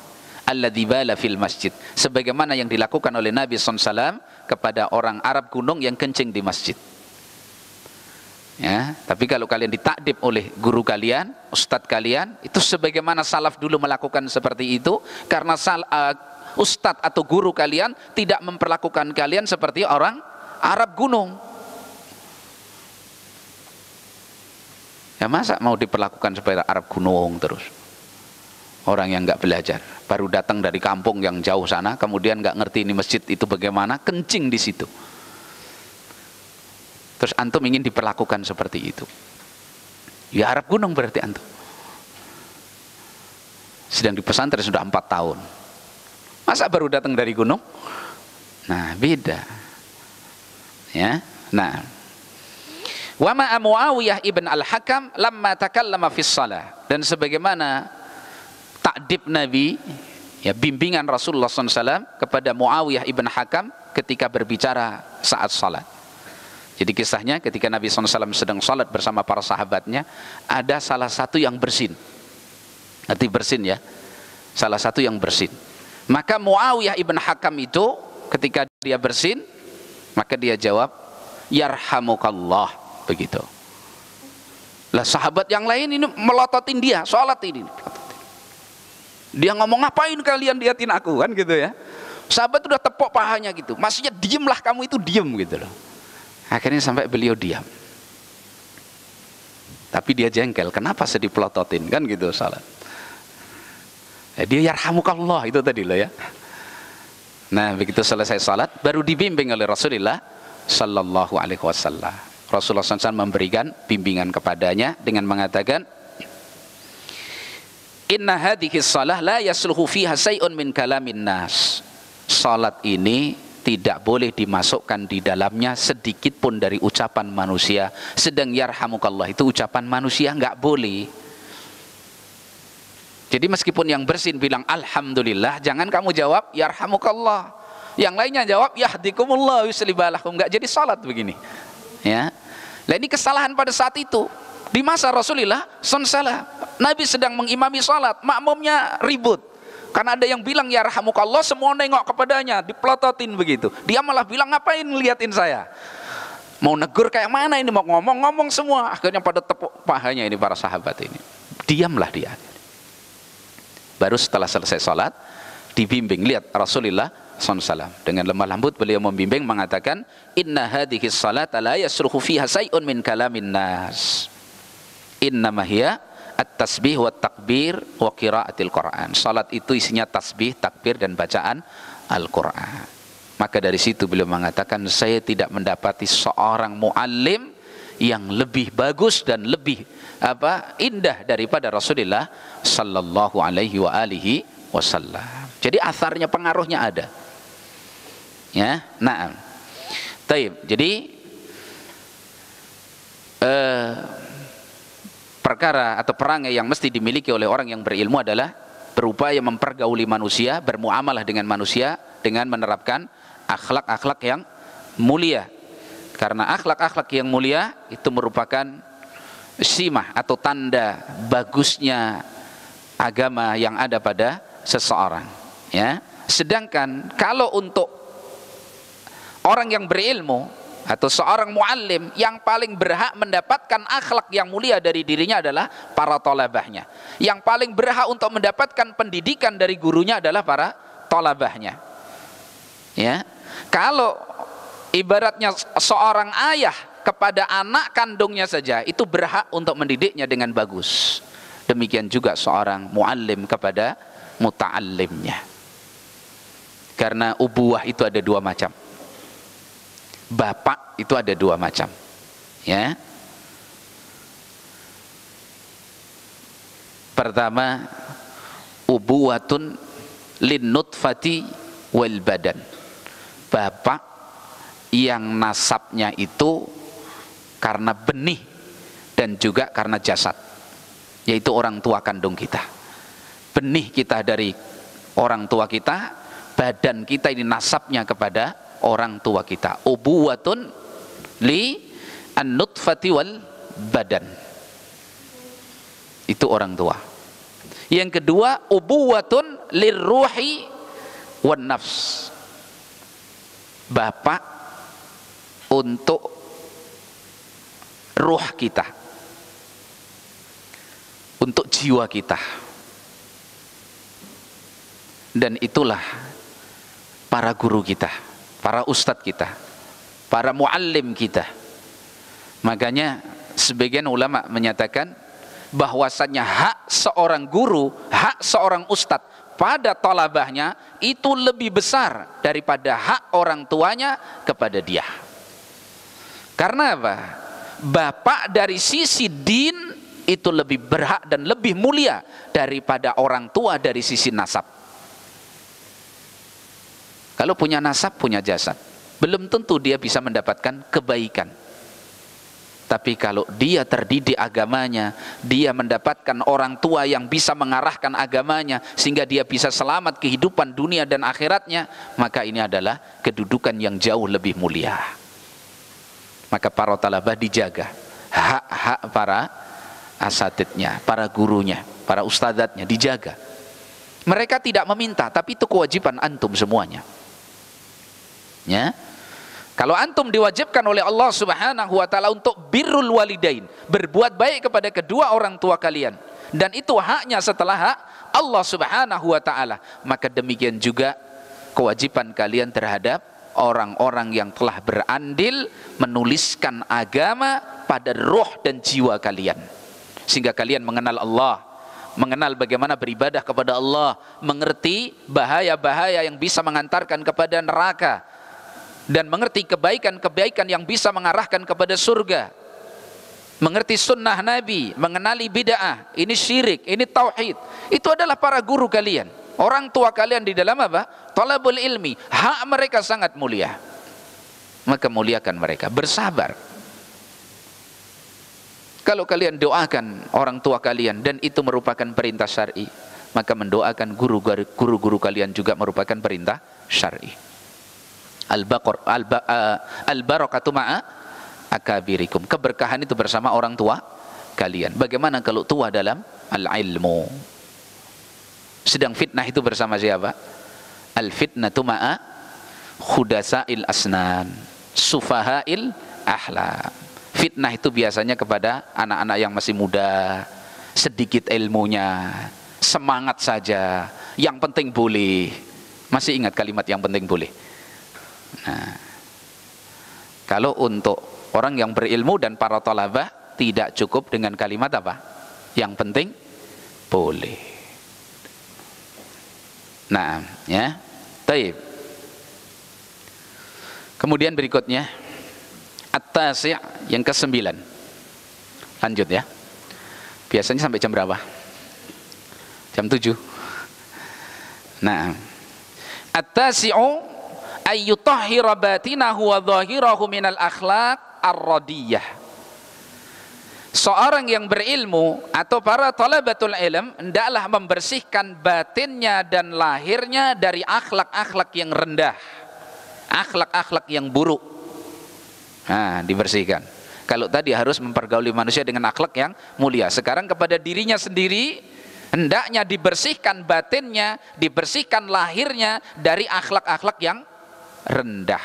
S1: alladzi bala fil masjid, sebagaimana yang dilakukan oleh Nabi SAW kepada orang Arab gunung yang kencing di masjid. Ya, tapi kalau kalian ditakdib oleh guru kalian, ustadz kalian, itu sebagaimana salaf dulu melakukan seperti itu, karena ustadz atau guru kalian tidak memperlakukan kalian seperti orang Arab gunung. Ya, masa mau diperlakukan seperti Arab gunung terus? Orang yang nggak belajar, baru datang dari kampung yang jauh sana, kemudian nggak ngerti ini masjid itu bagaimana, kencing di situ. Terus antum ingin diperlakukan seperti itu. Ya Arab gunung berarti antum. Sedang di pesantren sudah 4 tahun. Masa baru datang dari gunung? Nah, beda. Ya. Nah. Wa ma Muawiyah ibn al-Hakam lamma takallama fis shalah, dan sebagaimana takdib Nabi, ya, bimbingan Rasulullah SAW kepada Muawiyah ibn Hakam ketika berbicara saat salat. Jadi kisahnya ketika Nabi SAW sedang salat bersama para sahabatnya, ada salah satu yang bersin. Nanti bersin, ya, salah satu yang bersin. Maka Muawiyah ibn Hakam itu ketika dia bersin, maka dia jawab, yarhamukallah, begitu. Lah sahabat yang lain ini melototin dia, sholat ini. Dia ngomong, ngapain kalian liatin aku, kan gitu ya. Sahabat udah tepuk pahanya gitu, maksudnya diemlah kamu itu, diem gitu loh. Akhirnya sampai beliau diam. Tapi dia jengkel, kenapa sedih pelototin, kan gitu salat. Dia yarhamukallah itu tadi loh ya. Nah begitu selesai salat, baru dibimbing oleh Rasulullah Sallallahu Alaihi Wasallam. Rasulullah SAW memberikan bimbingan kepadanya dengan mengatakan, Inna hadhihi salah la yasluhu fiha say'un min kalamin nas. Salat ini tidak boleh dimasukkan di dalamnya sedikit pun dari ucapan manusia. Sedang yarhamukallah itu ucapan manusia, nggak boleh. Jadi meskipun yang bersin bilang alhamdulillah, jangan kamu jawab yarhamukallah. Yang lainnya jawab yahdikumullah yuslibalakum. Nggak jadi salat begini. Ya. Nah ini kesalahan pada saat itu. Di masa Rasulullah SAW, Nabi sedang mengimami salat, makmumnya ribut. Karena ada yang bilang ya rahmukallah, semua nengok kepadanya, dipelototin begitu. Dia malah bilang, ngapain ngeliatin saya? Mau negur kayak mana ini, mau ngomong semua. Akhirnya pada tepuk pahanya ini para sahabat ini. Diamlah dia. Baru setelah selesai salat, dibimbing. Lihat Rasulullah SAW dengan lemah lembut beliau membimbing, mengatakan, Inna hadhihi salata la yasruhu fiha say'un min kalamin nas. Innama hiya at-tasbih wa takbir wa qiraatil Qur'an. Salat itu isinya tasbih, takbir dan bacaan Al-Qur'an. Maka dari situ beliau mengatakan, saya tidak mendapati seorang muallim yang lebih bagus dan lebih indah daripada Rasulullah sallallahu alaihi wa alihi wasallam. Jadi asarnya, pengaruhnya ada. Ya, na'am. Taib. Jadi perkara atau perangai yang mesti dimiliki oleh orang yang berilmu adalah berupaya mempergauli manusia, bermuamalah dengan manusia dengan menerapkan akhlak-akhlak yang mulia. Karena akhlak-akhlak yang mulia itu merupakan simah atau tanda bagusnya agama yang ada pada seseorang. Ya. Sedangkan kalau untuk orang yang berilmu atau seorang muallim, yang paling berhak mendapatkan akhlak yang mulia dari dirinya adalah para thalabahnya. Yang paling berhak untuk mendapatkan pendidikan dari gurunya adalah para thalabahnya. Ya. Kalau ibaratnya seorang ayah kepada anak kandungnya saja itu berhak untuk mendidiknya dengan bagus. Demikian juga seorang muallim kepada muta'allimnya. Karena ubuwah itu ada dua macam. Bapak itu ada dua macam, ya. Pertama, ubuwatun linnutfati wal badan. Bapak yang nasabnya itu karena benih dan juga karena jasad, yaitu orang tua kandung kita. Benih kita dari orang tua kita, badan kita ini nasabnya kepada orang tua kita. Ubuwatun li an-nutfati wal badan. Itu orang tua. Yang kedua, ubuwatun lirruhi wan nafs. Bapak untuk ruh kita, untuk jiwa kita. Dan itulah para guru kita, para ustadz kita, para muallim kita. Makanya sebagian ulama menyatakan bahwasannya hak seorang guru, hak seorang ustadz pada thalabahnya itu lebih besar daripada hak orang tuanya kepada dia. Karena apa? Bapak dari sisi din itu lebih berhak dan lebih mulia daripada orang tua dari sisi nasab. Kalau punya nasab, punya jasad, belum tentu dia bisa mendapatkan kebaikan. Tapi kalau dia terdidik agamanya, dia mendapatkan orang tua yang bisa mengarahkan agamanya sehingga dia bisa selamat kehidupan dunia dan akhiratnya, maka ini adalah kedudukan yang jauh lebih mulia. Maka para talabah dijaga hak-hak para asatidnya, para gurunya, para ustadzatnya dijaga. Mereka tidak meminta, tapi itu kewajiban antum semuanya. Ya. Kalau antum diwajibkan oleh Allah Subhanahu wa taala untuk birrul walidain, berbuat baik kepada kedua orang tua kalian, dan itu haknya setelah hak Allah Subhanahu wa taala, maka demikian juga kewajiban kalian terhadap orang-orang yang telah berandil menuliskan agama pada roh dan jiwa kalian, sehingga kalian mengenal Allah, mengenal bagaimana beribadah kepada Allah, mengerti bahaya-bahaya yang bisa mengantarkan kepada neraka, dan mengerti kebaikan-kebaikan yang bisa mengarahkan kepada surga, mengerti sunnah Nabi, mengenali bid'ah, ini syirik, ini tauhid. Itu adalah para guru kalian, orang tua kalian di dalam apa? Talabul ilmi. Hak mereka sangat mulia, maka muliakan mereka, bersabar. Kalau kalian doakan orang tua kalian dan itu merupakan perintah syar'i, maka mendoakan guru-guru kalian juga merupakan perintah syar'i. Al-barakatu ma'a akabirikum. Keberkahan itu bersama orang tua kalian. Bagaimana kalau tua dalam al-ilmu? Sedang fitnah itu bersama siapa? Al-fitnatu ma'a khudasa'il asnan, sufaha'il ahlam. Fitnah itu biasanya kepada anak-anak yang masih muda, sedikit ilmunya, semangat saja, yang penting boleh. Masih ingat kalimat yang penting boleh? Nah, kalau untuk orang yang berilmu dan para thalabah, tidak cukup dengan kalimat apa? Yang penting boleh. Nah, ya. Baik. Kemudian berikutnya at-tasi' yang ke-9. Lanjut ya. Biasanya sampai jam berapa? Jam 7. Nah, at-tasi'u ayyutahhira batinahu wa dhahirahu minal akhlaq ar-radiyah. Seorang yang berilmu atau para talabatul ilm hendaklah membersihkan batinnya dan lahirnya dari akhlak-akhlak yang rendah, akhlak-akhlak yang buruk. Nah, dibersihkan. Kalau tadi harus mempergauli manusia dengan akhlak yang mulia, sekarang kepada dirinya sendiri hendaknya dibersihkan batinnya, dibersihkan lahirnya dari akhlak-akhlak yang rendah.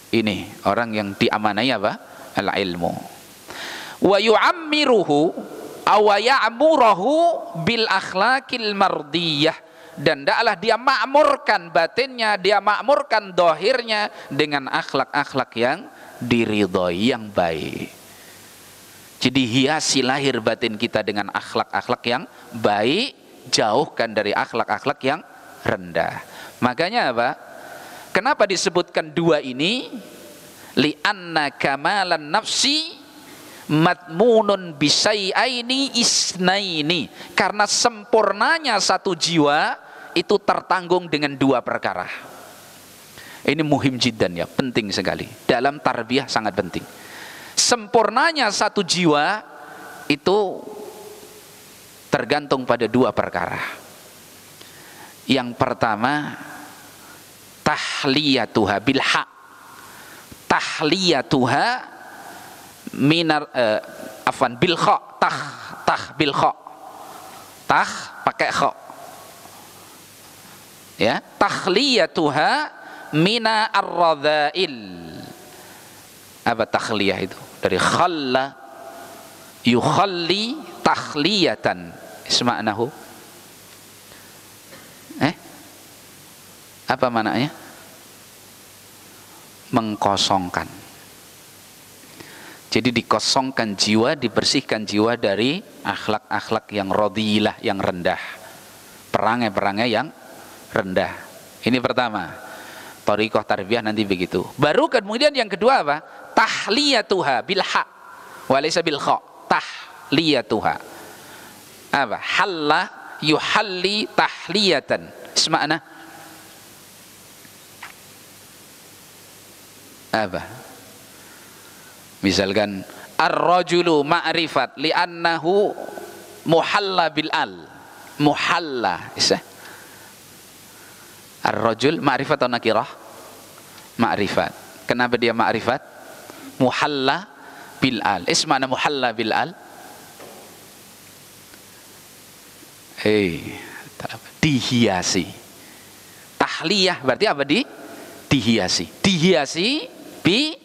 S1: Ini orang yang diamanai apa? Al-ilmu. Wa yu'ammiruhu aw ya'muruhu bil akhlaqil mardiyah, dan hendaklah dia makmurkan batinnya, dia makmurkan dohirnya dengan akhlak-akhlak yang diridhoi, yang baik. Jadi hiasi lahir batin kita dengan akhlak-akhlak yang baik, jauhkan dari akhlak-akhlak yang rendah. Makanya apa? Kenapa disebutkan dua ini? Li'anna kamalan nafsi matmunun bisai'aini isnaini. Karena sempurnanya satu jiwa itu tertanggung dengan dua perkara. Ini muhim jiddan ya, penting sekali. Dalam tarbiyah sangat penting. Sempurnanya satu jiwa itu tergantung pada dua perkara. Yang pertama, tahliyatuha bil haq. Tahliyatuha minar afwan bil kha, tah bil kha. Tah pakai kha. Ya, tahliyatuha mina ar-radha'il. Apa takhliyah itu? Dari khalla yukhalli takhliyatan. Isma'nahu. Apa maknanya? Mengkosongkan. Jadi dikosongkan jiwa, dibersihkan jiwa dari akhlak-akhlak yang radhilah, yang rendah, perangai-perangai yang rendah. Ini pertama, thariqah tarbiyah nanti begitu. Baru kemudian yang kedua apa? Tahliyatuha bil haq wa laysa bil kha. Tahliyatuha. Apa? Halla yuhalli tahliyatan. Isma'na. Apa? Misalkan ar-rajulu ma'rifat li'annahu muhalla bil al. Muhalla. Ar-rajul ma'rifat atau nakirah? Ma'rifat. Kenapa dia ma'rifat? Muhalla bil al. Ismana muhalla bil al. Dihiasi. Tahliyah berarti apa? Dihiasi. Dihiasi bi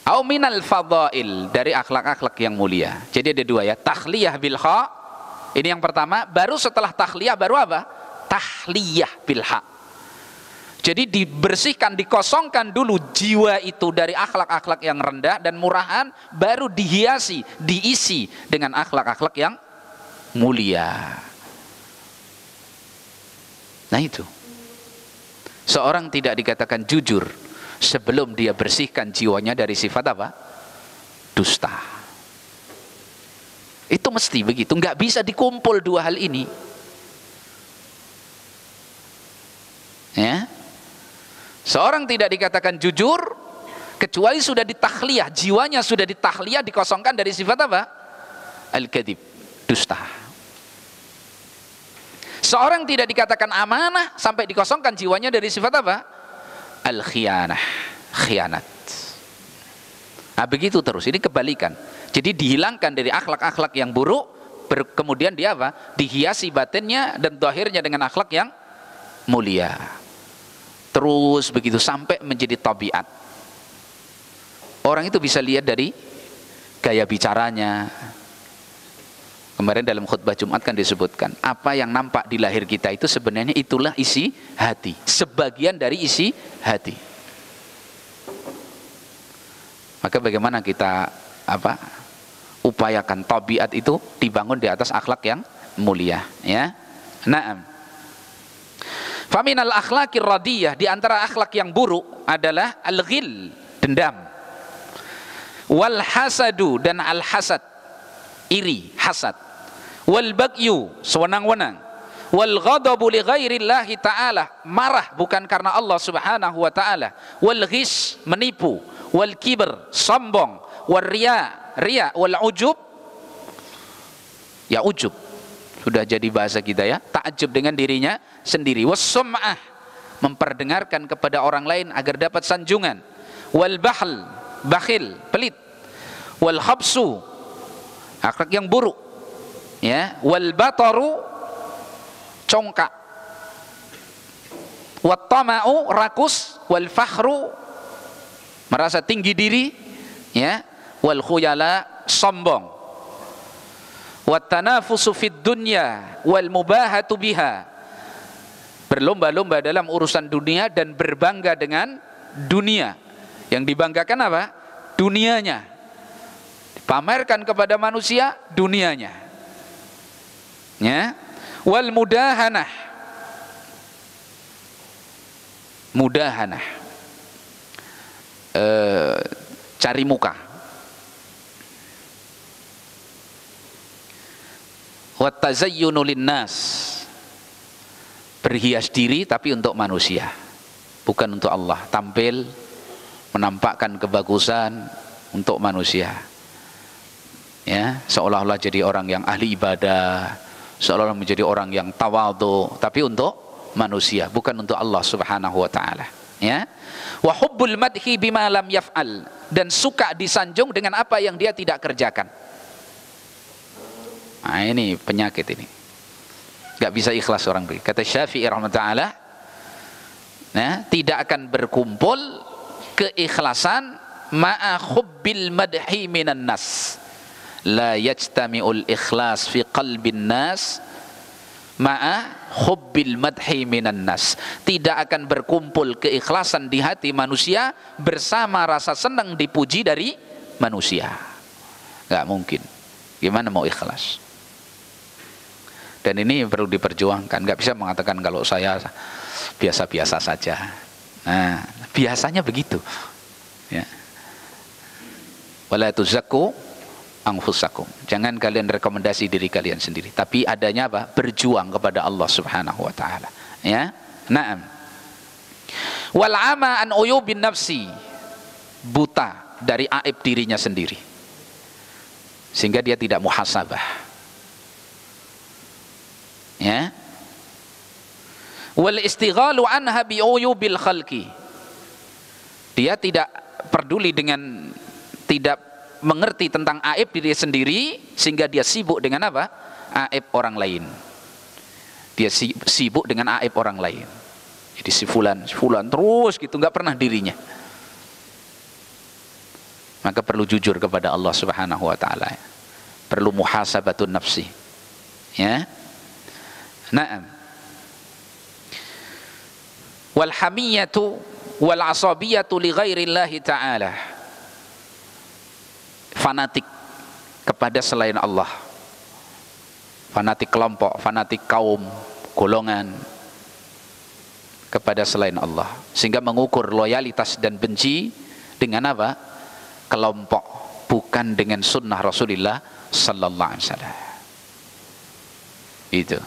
S1: au minal fadail, dari akhlak-akhlak yang mulia. Jadi ada dua ya, tahliyah bil kha. Ini yang pertama, baru setelah tahliyah baru apa? Tahliyah bil ha. Jadi dibersihkan, dikosongkan dulu jiwa itu dari akhlak-akhlak yang rendah dan murahan, baru dihiasi, diisi dengan akhlak-akhlak yang mulia. Nah itu, seorang tidak dikatakan jujur sebelum dia bersihkan jiwanya dari sifat apa? Dusta. Itu mesti begitu, nggak bisa dikumpul dua hal ini. Ya, seorang tidak dikatakan jujur kecuali sudah ditahliyah, jiwanya sudah ditahliyah, dikosongkan dari sifat apa? Al-kadhib, dusta. Seorang tidak dikatakan amanah sampai dikosongkan jiwanya dari sifat apa? Al-khiyanah, khianat. Nah, begitu terus, ini kebalikan. Jadi dihilangkan dari akhlak-akhlak yang buruk, kemudian dia apa? Dihiasi batinnya dan zahirnya dengan akhlak yang mulia. Terus begitu sampai menjadi tabiat. Orang itu bisa lihat dari gaya bicaranya. Kemarin dalam khutbah Jumat kan disebutkan, apa yang nampak di lahir kita itu sebenarnya itulah isi hati, sebagian dari isi hati. Maka bagaimana kita upayakan tabiat itu dibangun di atas akhlak yang mulia, ya. Naam. Faminal akhlaqir radiyah, di antara akhlak yang buruk adalah al-ghil, dendam. Wal hasadu, dan al-hasad, iri, hasad. Wal bagyu, sewenang-wenang. Wal ghadabu li ghairillahi ta'ala, marah bukan karena Allah subhanahu wa ta'ala. Wal ghis, menipu. Wal kibr, sombong. Wal riya, wal ujub, ya ujub sudah jadi bahasa kita ya, takjub dengan dirinya sendiri. Was sum'ah, memperdengarkan kepada orang lain agar dapat sanjungan. Wal bahl, bakhil, pelit. Wal khabsu, akhlak yang buruk, ya. Wal bataru, congkak. Wat tama'u, rakus. Wal fakhru, merasa tinggi diri, ya. Wal khuyala, sombong. Wat tanafusu fid dunya wal mubahatu biha, berlomba-lomba dalam urusan dunia dan berbangga dengan dunia. Yang dibanggakan apa? Dunianya. Dipamerkan kepada manusia dunianya. Ya. Wal mudahanah, mudahanah, cari muka. Wat tazayyunu linnas, berhias diri tapi untuk manusia, bukan untuk Allah. Tampil, menampakkan kebagusan untuk manusia, ya, seolah-olah jadi orang yang ahli ibadah, seolah-olah menjadi orang yang tawadhu, tapi untuk manusia, bukan untuk Allah subhanahu wa ta'ala, ya. Wa hubbul madhi bima lam yaf'al, dan suka disanjung dengan apa yang dia tidak kerjakan. Nah, ini penyakit ini, gak bisa ikhlas orang begini. Kata Syafi'i rahmatullah, nah, tidak akan berkumpul keikhlasan ma'a hubbil madhi minan nas. La yajtami'ul ikhlas fi qalbin nas ma'a hubbil madhi minan nas. Tidak akan berkumpul keikhlasan di hati manusia bersama rasa senang dipuji dari manusia. Gak mungkin. Gimana mau ikhlas? Dan ini perlu diperjuangkan. Gak bisa mengatakan kalau saya biasa-biasa saja. Nah, biasanya begitu, ya. Wala tuzakku anfusakum, jangan kalian rekomendasi diri kalian sendiri, tapi adanya apa? Berjuang kepada Allah subhanahu wa ta'ala, ya. Naam. Wal ama an uyubin nafsi, buta dari aib dirinya sendiri, sehingga dia tidak muhasabah, ya. Wal istighalu anha bi uyubil khalqi, dia tidak peduli dengan, tidak mengerti tentang aib diri sendiri, sehingga dia sibuk dengan apa? Aib orang lain. Dia sibuk dengan aib orang lain. Jadi si fulan terus gitu, nggak pernah dirinya. Maka perlu jujur kepada Allah Subhanahu wa taala. Perlu muhasabatun nafsi. Ya. Naam. Wal hamiyatu wal asabiyatu li ghairillahi ta'ala. Fanatik kepada selain Allah. Fanatik kelompok, fanatik kaum, golongan kepada selain Allah, sehingga mengukur loyalitas dan benci dengan apa? Kelompok, bukan dengan sunnah Rasulullah sallallahu alaihi wasallam. Itu.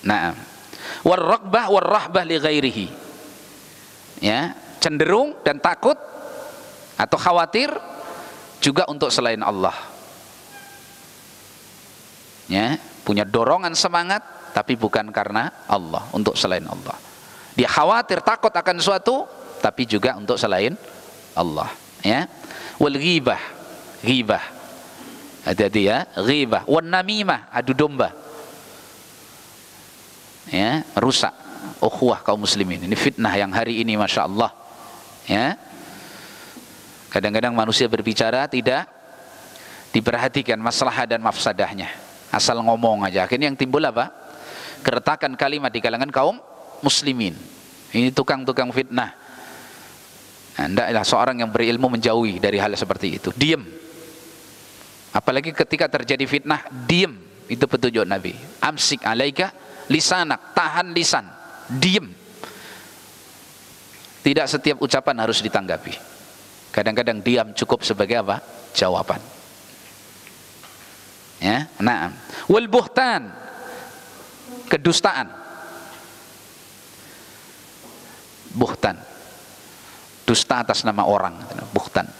S1: Naam. War-raghbah war-rahbah li ghairihi. Ya, cenderung dan takut atau khawatir juga untuk selain Allah. Ya, punya dorongan semangat tapi bukan karena Allah, untuk selain Allah. Dia khawatir, takut akan suatu, tapi juga untuk selain Allah. Ya, wal ghibah, ghibah, hati-hati ya, ghibah, wan namimah, adu domba. Ya, rusak ukhuwah kaum muslimin. Ini fitnah yang hari ini, masya Allah. Ya, kadang-kadang manusia berbicara tidak diperhatikan maslahat dan mafsadahnya, asal ngomong aja. Akhirnya yang timbul apa? Keretakan kalimat di kalangan kaum muslimin. Ini tukang-tukang fitnah. Hendaklah seorang yang berilmu menjauhi dari hal seperti itu. Diam. Apalagi ketika terjadi fitnah, diam. Itu petunjuk Nabi. Amsik alaika lisanak, tahan lisan, diam. Tidak setiap ucapan harus ditanggapi. Kadang-kadang diam cukup sebagai apa? Jawaban. Ya, naam. Wal buhtan, kedustaan. Buhtan, dusta atas nama orang. Buhtan,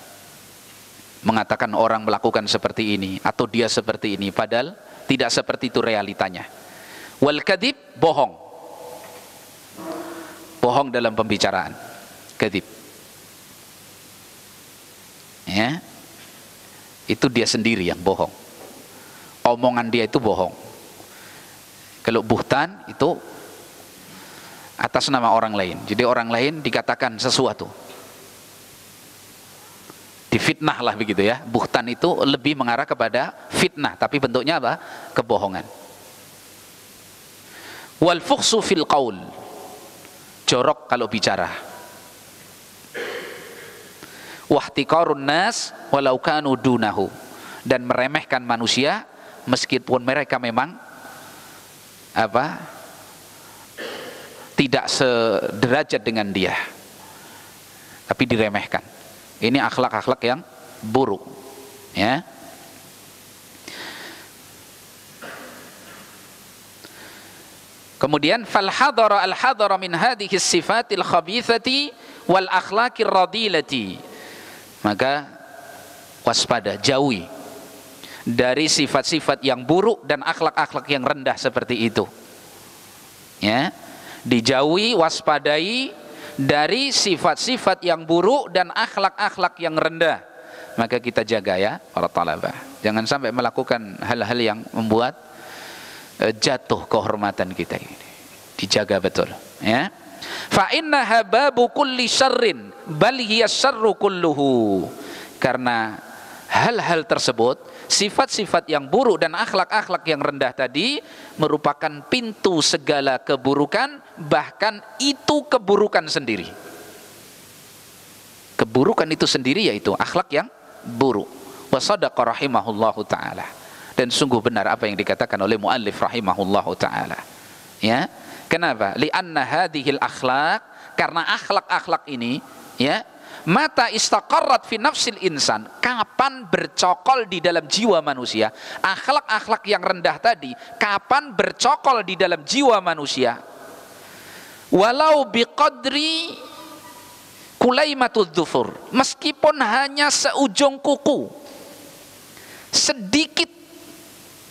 S1: mengatakan orang melakukan seperti ini atau dia seperti ini, padahal tidak seperti itu realitanya. Wal kadhib, bohong. Bohong dalam pembicaraan. Kadhib. Ya. Itu dia sendiri yang bohong. Omongan dia itu bohong. Kalau buhtan itu atas nama orang lain. Jadi orang lain dikatakan sesuatu. Difitnah lah begitu ya. Buhtan itu lebih mengarah kepada fitnah, tapi bentuknya apa? Kebohongan. Wal fukhsu fil qaul, jorok kalau bicara. Wahtiqarun nas walau kanu dunahu, dan meremehkan manusia meskipun mereka memang apa? Tidak sederajat dengan dia, tapi diremehkan. Ini akhlak-akhlak yang buruk, ya. Kemudian fal hadara al hadara min hadhihi sifatil khabithati wal akhlaqir radilati. Maka waspada, jauhi dari sifat-sifat yang buruk dan akhlak-akhlak yang rendah seperti itu. Ya, dijauhi, waspadai dari sifat-sifat yang buruk dan akhlak-akhlak yang rendah. Maka kita jaga ya para talabah. Jangan sampai melakukan hal-hal yang membuat jatuh kehormatan kita ini. Dijaga betul, ya. Fa innaha babu kulli syarrin bal hiya syarru kulluhu. Karena hal-hal tersebut, sifat-sifat yang buruk dan akhlak-akhlak yang rendah tadi merupakan pintu segala keburukan, bahkan itu keburukan sendiri. Keburukan itu sendiri yaitu akhlak yang buruk. Wa sadaqa rahimahullahu ta'ala. Dan sungguh benar apa yang dikatakan oleh muallif rahimahullahu ta'ala. Ya, kenapa? Li'anna hadhil akhlaq, karena akhlak-akhlak ini, ya, mata istaqarrat fi nafsil insan, kapan bercokol di dalam jiwa manusia, akhlak-akhlak yang rendah tadi kapan bercokol di dalam jiwa manusia, walau biqadri kulaimatud dhufur, meskipun hanya seujung kuku, sedikit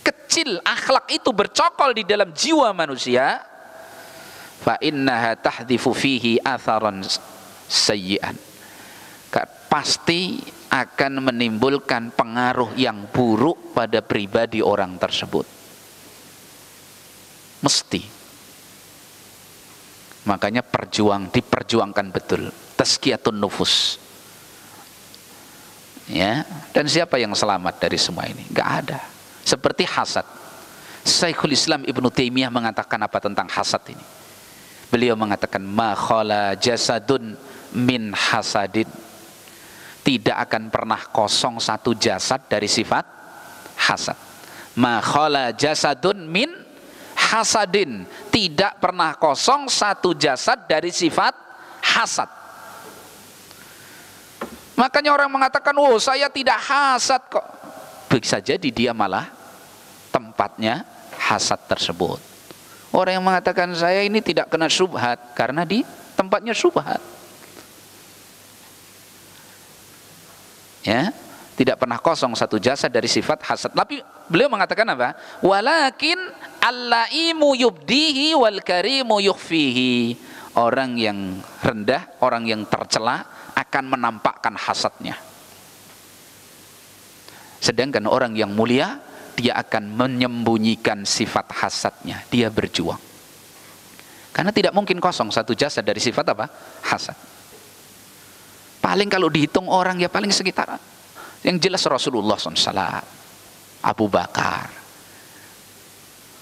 S1: kecil akhlak itu bercokol di dalam jiwa manusia, fa innaha tahdhifu fihi atharan sayyi'an, pasti akan menimbulkan pengaruh yang buruk pada pribadi orang tersebut. Mesti. Makanya diperjuangkan betul tazkiyatun nufus. Ya, dan siapa yang selamat dari semua ini? Enggak ada. Seperti hasad. Syekhul Islam Ibnu Taimiyah mengatakan apa tentang hasad ini? Beliau mengatakan ma khala jasadun min hasadin. Tidak akan pernah kosong satu jasad dari sifat hasad. Ma khala jasadun min hasadin. Tidak pernah kosong satu jasad dari sifat hasad. Makanya orang mengatakan, oh saya tidak hasad kok. Bisa jadi dia malah tempatnya hasad tersebut. Orang yang mengatakan saya ini tidak kena syubhat karena di tempatnya syubhat. Ya, tidak pernah kosong satu jasad dari sifat hasad. Tapi beliau mengatakan apa? Walakin al-laimu yubdihi wal karimu yukhfihi. Orang yang rendah, orang yang tercela akan menampakkan hasadnya. Sedangkan orang yang mulia, dia akan menyembunyikan sifat hasadnya. Dia berjuang. Karena tidak mungkin kosong satu jasad dari sifat apa? Hasad. Paling kalau dihitung orang ya paling sekitar. Yang jelas Rasulullah SAW, Abu Bakar.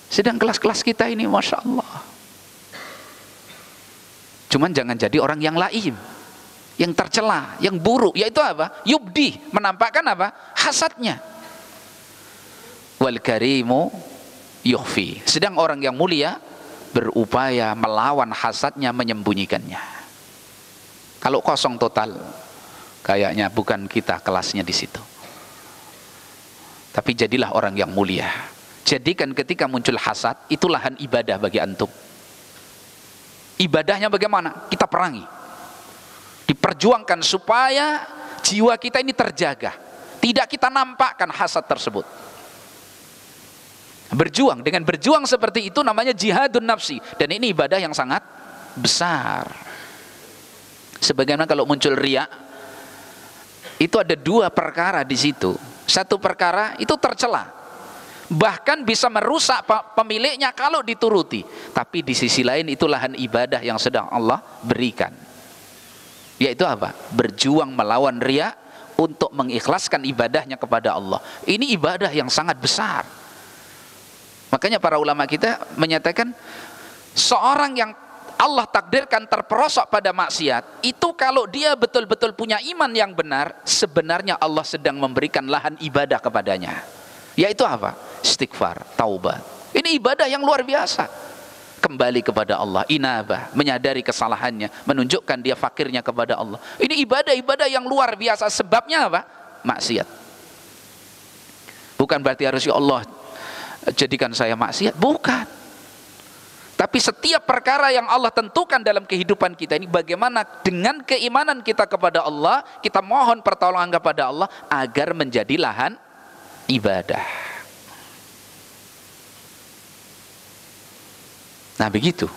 S1: Sedang kelas-kelas kita ini Masya Allah. Cuman jangan jadi orang yang laim, yang tercela, yang buruk. Yaitu apa? Yubdi, menampakkan apa? Hasadnya. Wal karimu yukhfi. Sedang orang yang mulia berupaya melawan hasadnya, menyembunyikannya. Kalau kosong total, kayaknya bukan kita kelasnya di situ. Tapi jadilah orang yang mulia. Jadikan ketika muncul hasad, itu lahan ibadah bagi antum. Ibadahnya bagaimana? Kita perangi. Diperjuangkan supaya jiwa kita ini terjaga. Tidak kita nampakkan hasad tersebut. Berjuang, dengan berjuang seperti itu namanya jihadun nafsi. Dan ini ibadah yang sangat besar. Sebagaimana kalau muncul riya, itu ada dua perkara di situ. Satu perkara itu tercela, bahkan bisa merusak pemiliknya kalau dituruti. Tapi di sisi lain itu lahan ibadah yang sedang Allah berikan. Yaitu apa? Berjuang melawan riya untuk mengikhlaskan ibadahnya kepada Allah. Ini ibadah yang sangat besar. Makanya para ulama kita menyatakan seorang yang Allah takdirkan terperosok pada maksiat, itu kalau dia betul-betul punya iman yang benar, sebenarnya Allah sedang memberikan lahan ibadah kepadanya. Yaitu apa? Istighfar, taubat. Ini ibadah yang luar biasa. Kembali kepada Allah, inabah, menyadari kesalahannya, menunjukkan dia fakirnya kepada Allah. Ini ibadah-ibadah yang luar biasa. Sebabnya apa? Maksiat. Bukan berarti harus ya Allah jadikan saya maksiat, bukan. Tapi setiap perkara yang Allah tentukan dalam kehidupan kita ini, bagaimana dengan keimanan kita kepada Allah, kita mohon pertolongan kepada Allah agar menjadi lahan ibadah. Nah begitu.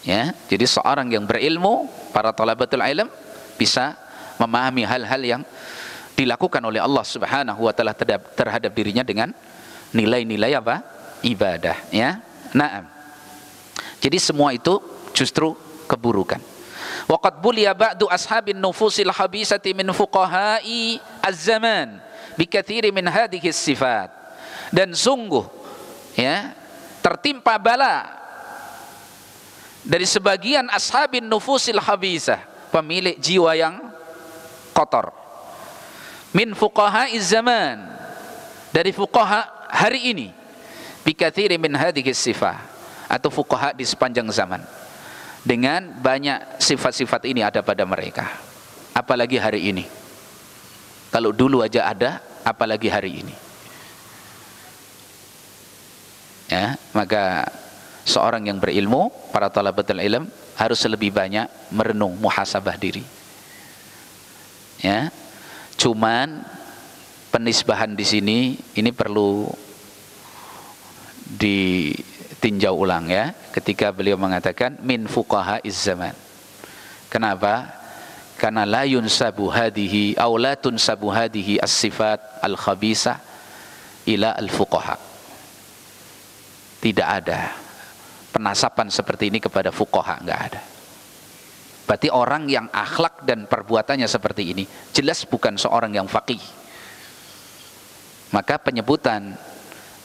S1: Ya, jadi seorang yang berilmu, para thalabatul ilm bisa memahami hal-hal yang dilakukan oleh Allah Subhanahu wa taala terhadap dirinya dengan nilai-nilai apa? Ibadah, ya. Naam. Jadi semua itu justru keburukan. Waqad buliya ba'du ashabin nufusil habisati min fuqaha'i az-zaman bikatsiri min hadhihi sifat. Dan sungguh ya, tertimpa bala dari sebagian ashabin nufusil habisah, pemilik jiwa yang kotor. Min fuqaha'iz zaman, dari fuqaha hari ini. Bikatsiri min hadhihi sifah, atau fuqaha di sepanjang zaman, dengan banyak sifat-sifat ini ada pada mereka. Apalagi hari ini. Kalau dulu aja ada, apalagi hari ini. Ya, maka seorang yang berilmu, para thalabatul ilm harus lebih banyak merenung, muhasabah diri. Ya. Cuman penisbahan di sini ini perlu ditinjau ulang ya, ketika beliau mengatakan min fuqaha'iz zaman. Kenapa? Karena la yunsabu hadihi aw la tunsabu hadihi as-sifat al-khabisah ila al-fuqaha. Tidak ada penasapan seperti ini kepada fuqaha, enggak ada. Berarti orang yang akhlak dan perbuatannya seperti ini jelas bukan seorang yang faqih. Maka penyebutan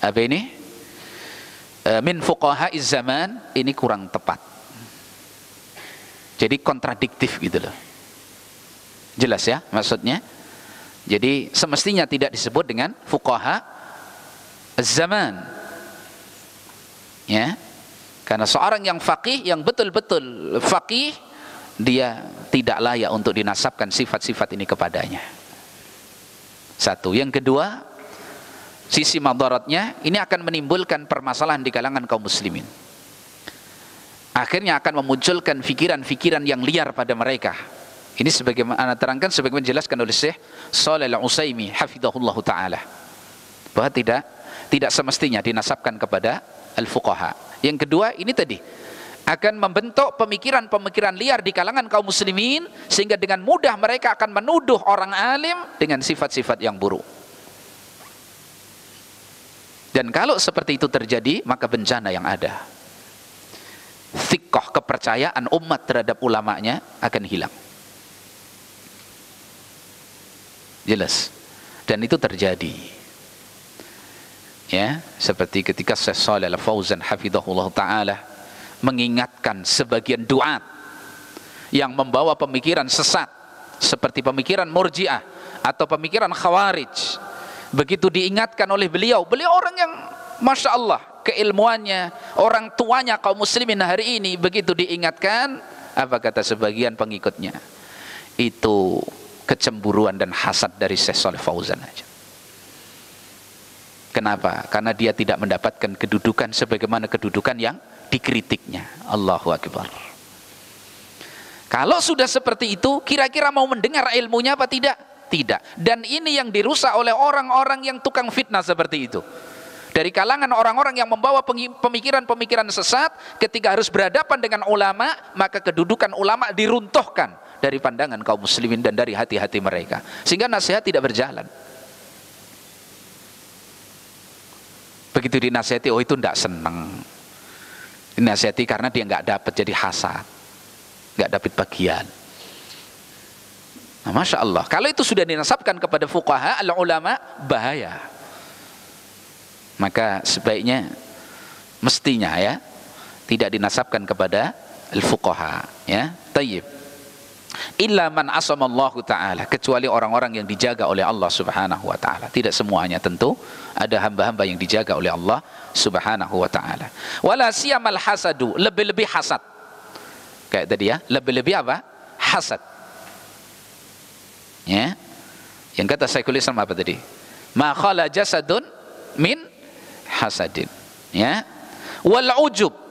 S1: apa ini min fuqaha'iz zaman ini kurang tepat. Jadi kontradiktif gitu loh. Jelas ya maksudnya? Jadi semestinya tidak disebut dengan fuqaha az-zaman. Ya. Karena seorang yang faqih, yang betul-betul faqih, dia tidak layak untuk dinasabkan sifat-sifat ini kepadanya. Satu. Yang kedua, sisi madaratnya ini akan menimbulkan permasalahan di kalangan kaum muslimin. Akhirnya akan memunculkan fikiran-fikiran yang liar pada mereka. Ini sebagaimana terangkan, sebagaimana dijelaskan oleh Syekh Shalih Al-Utsaimin hafizahullah taala, bahwa tidak semestinya dinasabkan kepada al-fuqaha. Yang kedua, ini tadi akan membentuk pemikiran-pemikiran liar di kalangan kaum muslimin, sehingga dengan mudah mereka akan menuduh orang alim dengan sifat-sifat yang buruk. Dan kalau seperti itu terjadi, maka bencana yang ada, thiqah, kepercayaan umat terhadap ulamanya akan hilang. Jelas. Dan itu terjadi. Ya, seperti ketika Syekh Shalih Al-Fauzan hafizahullah taala mengingatkan sebagian duat yang membawa pemikiran sesat seperti pemikiran Murji'ah atau pemikiran Khawarij. Begitu diingatkan oleh beliau orang yang Masya Allah keilmuannya, orang tuanya kaum muslimin hari ini, begitu diingatkan, apa kata sebagian pengikutnya? Itu kecemburuan dan hasad dari Syekh Shalih Fauzan aja. Kenapa? Karena dia tidak mendapatkan kedudukan sebagaimana kedudukan yang dikritiknya. Allahu Akbar. Kalau sudah seperti itu, kira-kira mau mendengar ilmunya apa tidak? Tidak. Dan ini yang dirusak oleh orang-orang yang tukang fitnah seperti itu. Dari kalangan orang-orang yang membawa pemikiran-pemikiran sesat, ketika harus berhadapan dengan ulama, maka kedudukan ulama diruntuhkan dari pandangan kaum muslimin dan dari hati-hati mereka, sehingga nasihat tidak berjalan. Begitu dinasihati, oh itu tidak senang, dinasihati karena dia nggak dapat, jadi hasad, nggak dapat bagian. Nah, Masya Allah, kalau itu sudah dinasabkan kepada fuqaha al-ulama, bahaya. Maka sebaiknya, mestinya ya, tidak dinasabkan kepada al-fuqaha. Ya, tayyib. Illa man asamallahu ta'ala, kecuali orang-orang yang dijaga oleh Allah subhanahu wa ta'ala. Tidak semuanya tentu, ada hamba-hamba yang dijaga oleh Allah subhanahu wa ta'ala. Wala siyamal hasadu, lebih-lebih hasad. Kayak tadi ya, lebih-lebih apa? Hasad. Ya. Yang kata Syekhul Islam apa tadi? Ma khala jasadun min hasadin. Ya. Wal ujub,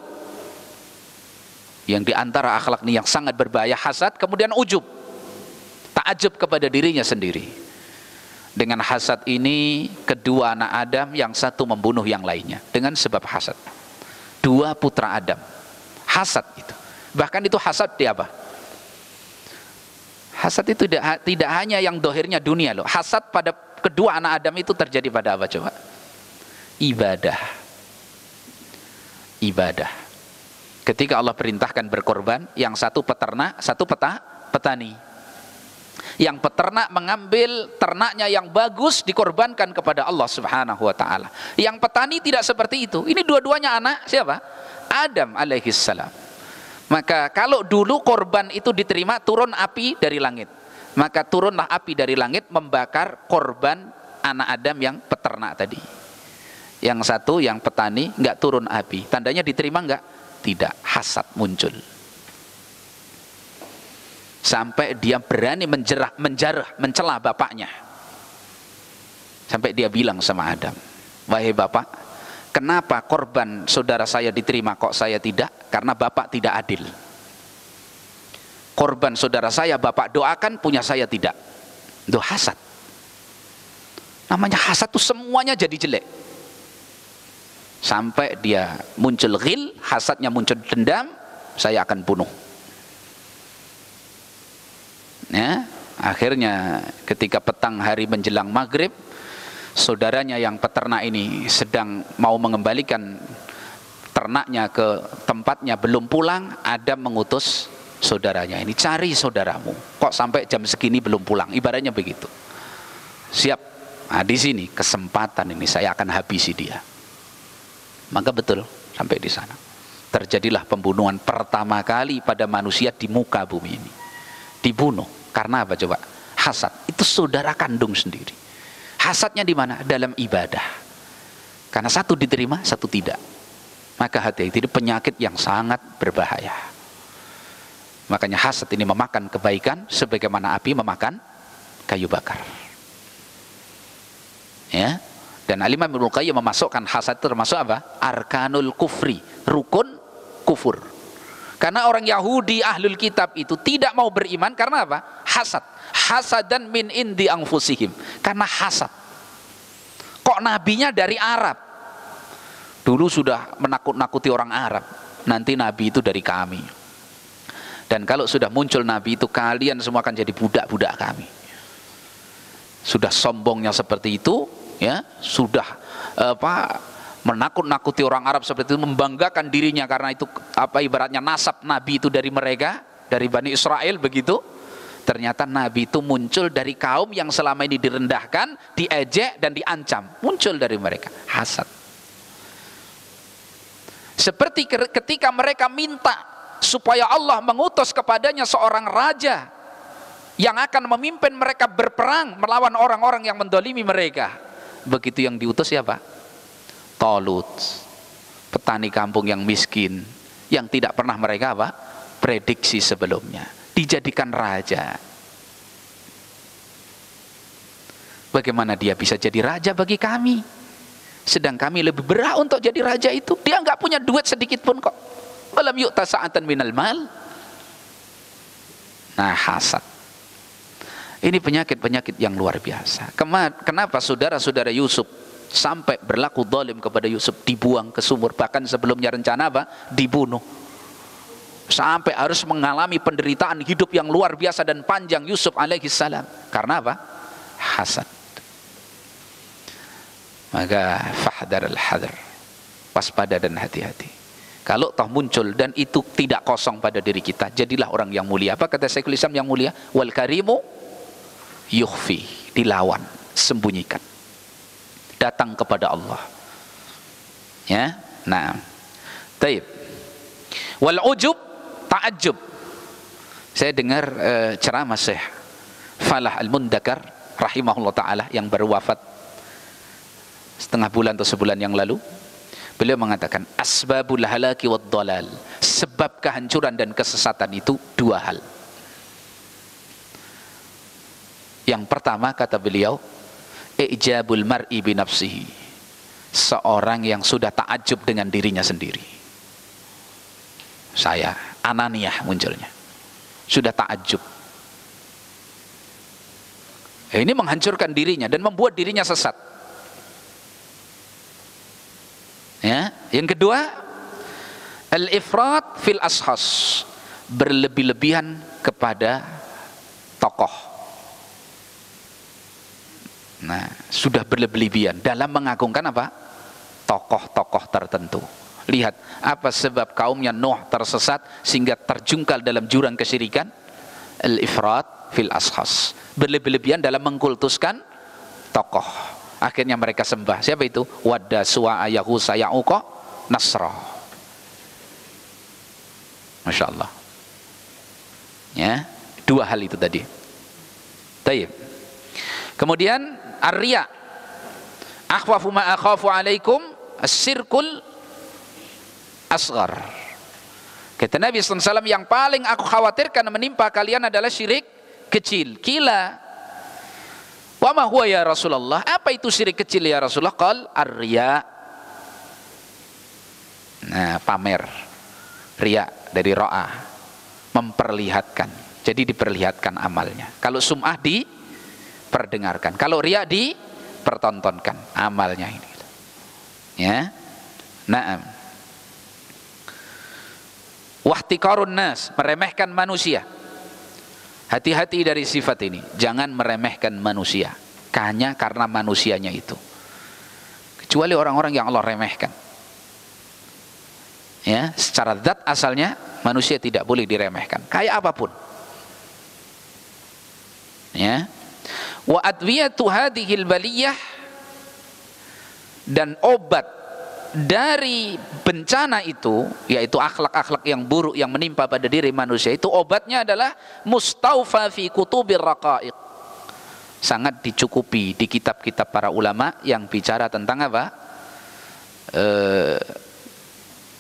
S1: yang diantara akhlak ini yang sangat berbahaya, hasad, kemudian ujub, ta'ajub kepada dirinya sendiri. Dengan hasad ini, kedua anak Adam yang satu membunuh yang lainnya dengan sebab hasad. Dua putra Adam, hasad itu. Bahkan itu hasad di apa? Hasad itu tidak hanya yang dohirnya dunia loh. Hasad pada kedua anak Adam itu terjadi pada apa coba? Ibadah. Ibadah. Ketika Allah perintahkan berkorban, yang satu peternak, satu petani. Yang peternak mengambil ternaknya yang bagus dikorbankan kepada Allah subhanahu wa ta'ala. Yang petani tidak seperti itu. Ini dua-duanya anak siapa? Adam alaihissalam. Maka kalau dulu korban itu diterima, turun api dari langit. Maka turunlah api dari langit membakar korban anak Adam yang peternak tadi. Yang satu, yang petani, enggak turun api. Tandanya diterima enggak? Tidak, hasad muncul. Sampai dia berani mencela bapaknya. Sampai dia bilang sama Adam, wahai bapak, kenapa korban saudara saya diterima kok saya tidak? Karena bapak tidak adil. Korban saudara saya bapak doakan, punya saya tidak. Itu hasad. Namanya hasad itu semuanya jadi jelek. Sampai dia muncul ghil, hasadnya muncul dendam, saya akan bunuh. Ya, akhirnya ketika petang hari menjelang maghrib, saudaranya yang peternak ini sedang mau mengembalikan ternaknya ke tempatnya belum pulang, Adam mengutus saudaranya ini, cari saudaramu, kok sampai jam segini belum pulang, ibaratnya begitu. Siap, nah di sini kesempatan ini saya akan habisi dia. Maka betul sampai di sana terjadilah pembunuhan pertama kali pada manusia di muka bumi ini. Dibunuh karena apa coba? Hasad. Itu saudara kandung sendiri. Hasadnya di mana? Dalam ibadah. Karena satu diterima, satu tidak. Maka hati-hati, ini penyakit yang sangat berbahaya. Makanya hasad ini memakan kebaikan sebagaimana api memakan kayu bakar. Ya. Dan Al-Imam Ibnu Qayyim memasukkan hasad itu termasuk apa? Arkanul kufri, rukun kufur. Karena orang Yahudi ahlul kitab itu tidak mau beriman karena apa? Hasad. Hasadan min indi anfusihim. Karena hasad. Kok nabinya dari Arab? Dulu sudah menakut-nakuti orang Arab. Nanti nabi itu dari kami. Dan kalau sudah muncul nabi itu, kalian semua akan jadi budak-budak kami. Sudah sombongnya seperti itu, ya, sudah menakut-nakuti orang Arab seperti itu, membanggakan dirinya karena itu ibaratnya nasab nabi itu dari mereka, dari Bani Israel begitu. Ternyata nabi itu muncul dari kaum yang selama ini direndahkan, diejek dan diancam, muncul dari mereka. Hasad. Seperti ketika mereka minta supaya Allah mengutus kepadanya seorang raja yang akan memimpin mereka berperang melawan orang-orang yang mendolimi mereka. Begitu yang diutus siapa? Talut, petani kampung yang miskin, yang tidak pernah mereka prediksi sebelumnya, dijadikan raja. Bagaimana dia bisa jadi raja bagi kami, sedang kami lebih berhak untuk jadi raja itu? Dia nggak punya duit sedikit pun kok. Walam yu'ta sa'atan minal mal. Nah, hasad ini penyakit-penyakit yang luar biasa. Kenapa saudara-saudara Yusuf sampai berlaku zalim kepada Yusuf, dibuang ke sumur, bahkan sebelumnya rencana dibunuh, sampai harus mengalami penderitaan hidup yang luar biasa dan panjang Yusuf alaihissalam. Karena apa? Hasad. Maka fahdar al-hadar, waspada dan hati-hati. Kalau toh muncul dan itu tidak kosong pada diri kita, jadilah orang yang mulia. Apa kata Syekhul Islam yang mulia? Wal karimu yukhfi, dilawan, sembunyikan, datang kepada Allah. Ya, nah, taib. Wal ujub, ta'ajjub. Saya dengar ceramah Syekh Falah Al-Mundakar rahimahullah taala yang baru wafat setengah bulan atau sebulan yang lalu. Beliau mengatakan asbabul halaki wad dhalal, sebab kehancuran dan kesesatan itu dua hal. Yang pertama kata beliau, ijabul mar'i bi nafsihi, seorang yang sudah takjub dengan dirinya sendiri. Saya ananiyah munculnya, sudah takjub. Ini menghancurkan dirinya dan membuat dirinya sesat. Ya, yang kedua, al-ifrat fil ashas, berlebih-lebihan kepada tokoh. Nah, sudah berlebih-lebihan dalam mengagungkan apa? Tokoh-tokoh tertentu. Lihat, apa sebab kaumnya Nuh tersesat sehingga terjungkal dalam jurang kesyirikan? Al-ifrat fil ashas, berlebih-lebihan dalam mengkultuskan tokoh. Akhirnya mereka sembah siapa itu? Wadda, Suwa'a, Yaghutsa, Ya'uqa, Nasra. Masya Allah. Ya, dua hal itu tadi. Taib. Kemudian ar-riya, akhwafu ma akhafu alaikum as-sirkul asghar. Kata Nabi SAW, yang paling aku khawatirkan menimpa kalian adalah syirik kecil. Kila wa ma huwa ya Rasulullah, apa itu syirik kecil ya Rasulullah? Qal ar-riya. Nah, pamer. Riya dari ro'a, memperlihatkan. Jadi diperlihatkan amalnya. Kalau sum'ah diperdengarkan, kalau riya dipertontonkan amalnya ini. Ya. Naam. Wahtiqarun nas, meremehkan manusia. Hati-hati dari sifat ini, jangan meremehkan manusia hanya karena manusianya itu, kecuali orang-orang yang Allah remehkan. Ya, secara zat asalnya manusia tidak boleh diremehkan, kayak apapun. Ya. Wa adwiyatu hadhil baliyah, dan obat dari bencana itu, yaitu akhlak-akhlak yang buruk yang menimpa pada diri manusia, itu obatnya adalah mustaufa fi kutubir raqaiq, sangat dicukupi di kitab-kitab para ulama yang bicara tentang apa?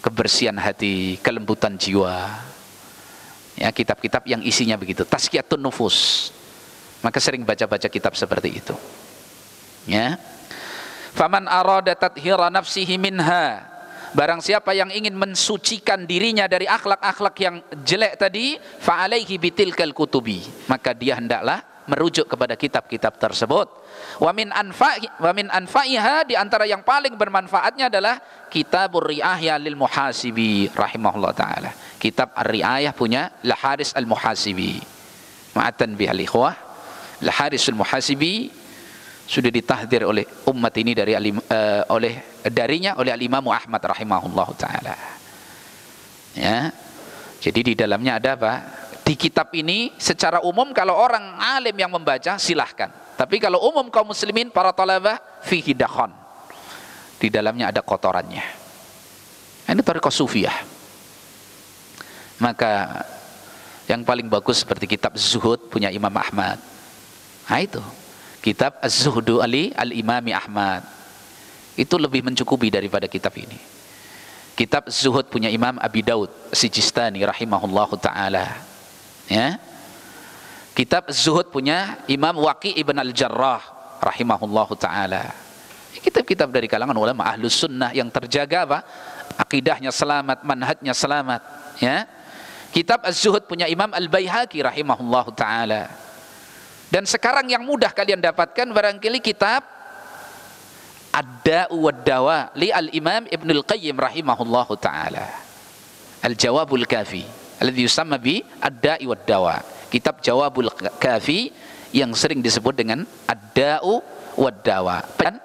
S1: Kebersihan hati, kelembutan jiwa. Ya, kitab-kitab yang isinya begitu, tazkiyatun nufus. Maka sering baca-baca kitab seperti itu. Ya. Faman arada tathhira nafsihi minha, barang siapa yang ingin mensucikan dirinya dari akhlak-akhlak yang jelek tadi, fa alaihi bitilkal kutubi, maka dia hendaklah merujuk kepada kitab-kitab tersebut. Wa min anfa'iha, di antara yang paling bermanfaatnya adalah Kitabur Ri'ayah lil Muhasibi rahimahullah taala. Kitab Ar-Ri'ayah punya Al-Haris Al-Muhasibi. Ma'atan bihal ikhwah, Al-Haris Al-Muhasibi sudah ditahdir oleh umat ini oleh Al-Imam Ahmad rahimahullah taala. Ya. Jadi di dalamnya ada apa? Di kitab ini secara umum kalau orang alim yang membaca silahkan, tapi kalau umum kaum muslimin para talabah, fihi dakhon, di dalamnya ada kotorannya. Ini thariqah sufiyah. Maka yang paling bagus seperti kitab Zuhud punya Imam Ahmad. Nah itu kitab Az-Zuhdu al-Imami Ahmad, itu lebih mencukupi daripada kitab ini. Kitab Zuhud punya Imam Abi Daud Sijistani rahimahullahu taala. Ya. Kitab Zuhud punya Imam Waqi ibn al-Jarrah rahimahullahu taala. Kitab-kitab dari kalangan ulama ahlus sunnah yang terjaga apa? Akidahnya selamat, manhajnya selamat. Ya. Kitab Az-Zuhud punya Imam Al-Baihaqi rahimahullahu taala. Dan sekarang yang mudah kalian dapatkan barangkali kitab Ad-Da'u wad-Dawa li al-Imam Ibnul Qayyim rahimahullahu taala. Al-Jawabul Kafi alladhi yusamma bi Ad-Da'i wad-Dawa. Kitab Jawabul Kafi yang sering disebut dengan Ad-Da'u wad-Dawa, dan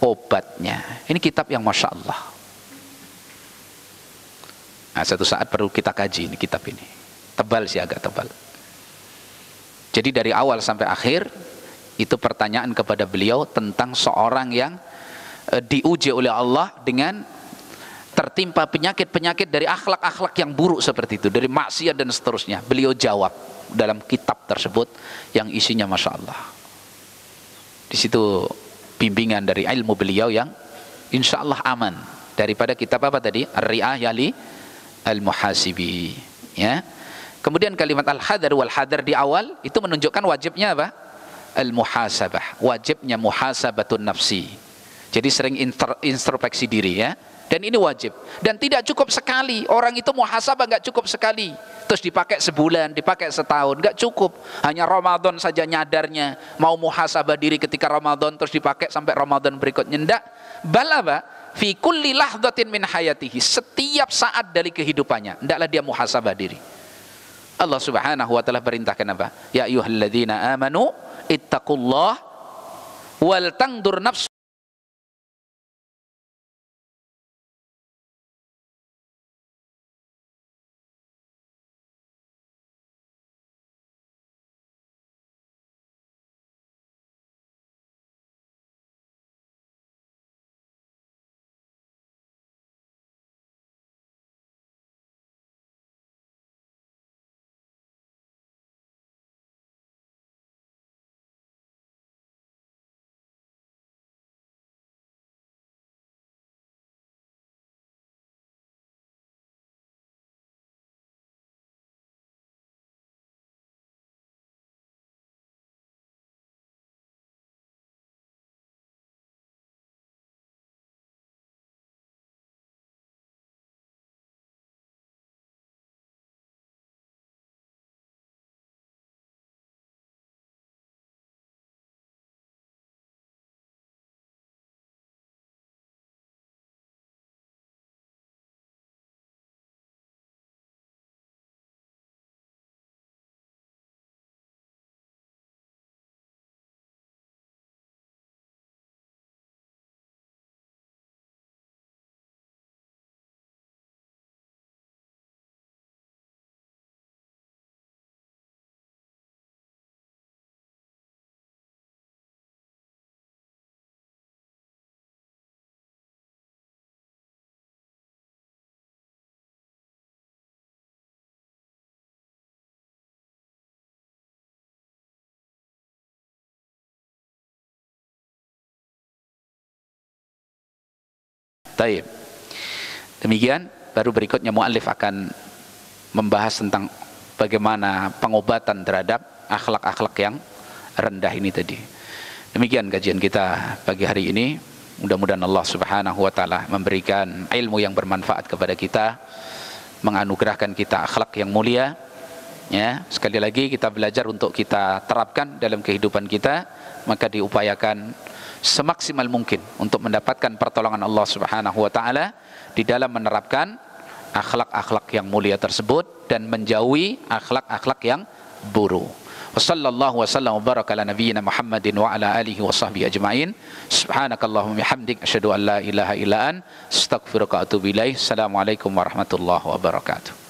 S1: obatnya. Ini kitab yang Masya Allah. Nah, satu saat perlu kita kaji ini kitab ini. Tebal sih, agak tebal. Jadi dari awal sampai akhir itu pertanyaan kepada beliau tentang seorang yang diuji oleh Allah dengan tertimpa penyakit-penyakit dari akhlak-akhlak yang buruk seperti itu, dari maksiat dan seterusnya. Beliau jawab dalam kitab tersebut yang isinya Masya Allah. Di situ bimbingan dari ilmu beliau yang insya Allah aman daripada kitab apa tadi? Ar-Ri'ayah li al-Muhasibi. Ya. Kemudian kalimat al-hadar wal hadar di awal itu menunjukkan wajibnya apa? Al-muhasabah, wajibnya muhasabatun nafsi. Jadi sering introspeksi diri, ya. Dan ini wajib. Dan tidak cukup sekali. Orang itu muhasabah enggak cukup sekali. Terus dipakai sebulan, dipakai setahun, enggak cukup. Hanya Ramadan saja nyadarnya mau muhasabah diri ketika Ramadan, terus dipakai sampai Ramadan berikutnya, enggak. Balaba fi kulli lahdatin min hayatihi, setiap saat dari kehidupannya hendaklah dia muhasabah diri. Allah Subhanahu wa taala perintahkan apa? Ya ayyuhalladzina amanu ittaqullah wal tangdur nafs Taib. Demikian, baru berikutnya muallif akan membahas tentang bagaimana pengobatan terhadap akhlak-akhlak yang rendah ini tadi. Demikian kajian kita pagi hari ini. Mudah-mudahan Allah Subhanahu wa taala memberikan ilmu yang bermanfaat kepada kita, menganugerahkan kita akhlak yang mulia. Ya, sekali lagi kita belajar untuk kita terapkan dalam kehidupan kita, maka diupayakan semaksimal mungkin untuk mendapatkan pertolongan Allah Subhanahu wa taala di dalam menerapkan akhlak-akhlak yang mulia tersebut dan menjauhi akhlak-akhlak yang buruk. Wassallallahu wasallam wa baraka ala nabiyyina Muhammadin wa ala alihi wa sahbihi ajma'in. Subhanakallahumma bihamdik asyhadu an la ilaha illa anta astaghfiruka wa atubu ilaik. Assalamualaikum warahmatullahi wabarakatuh.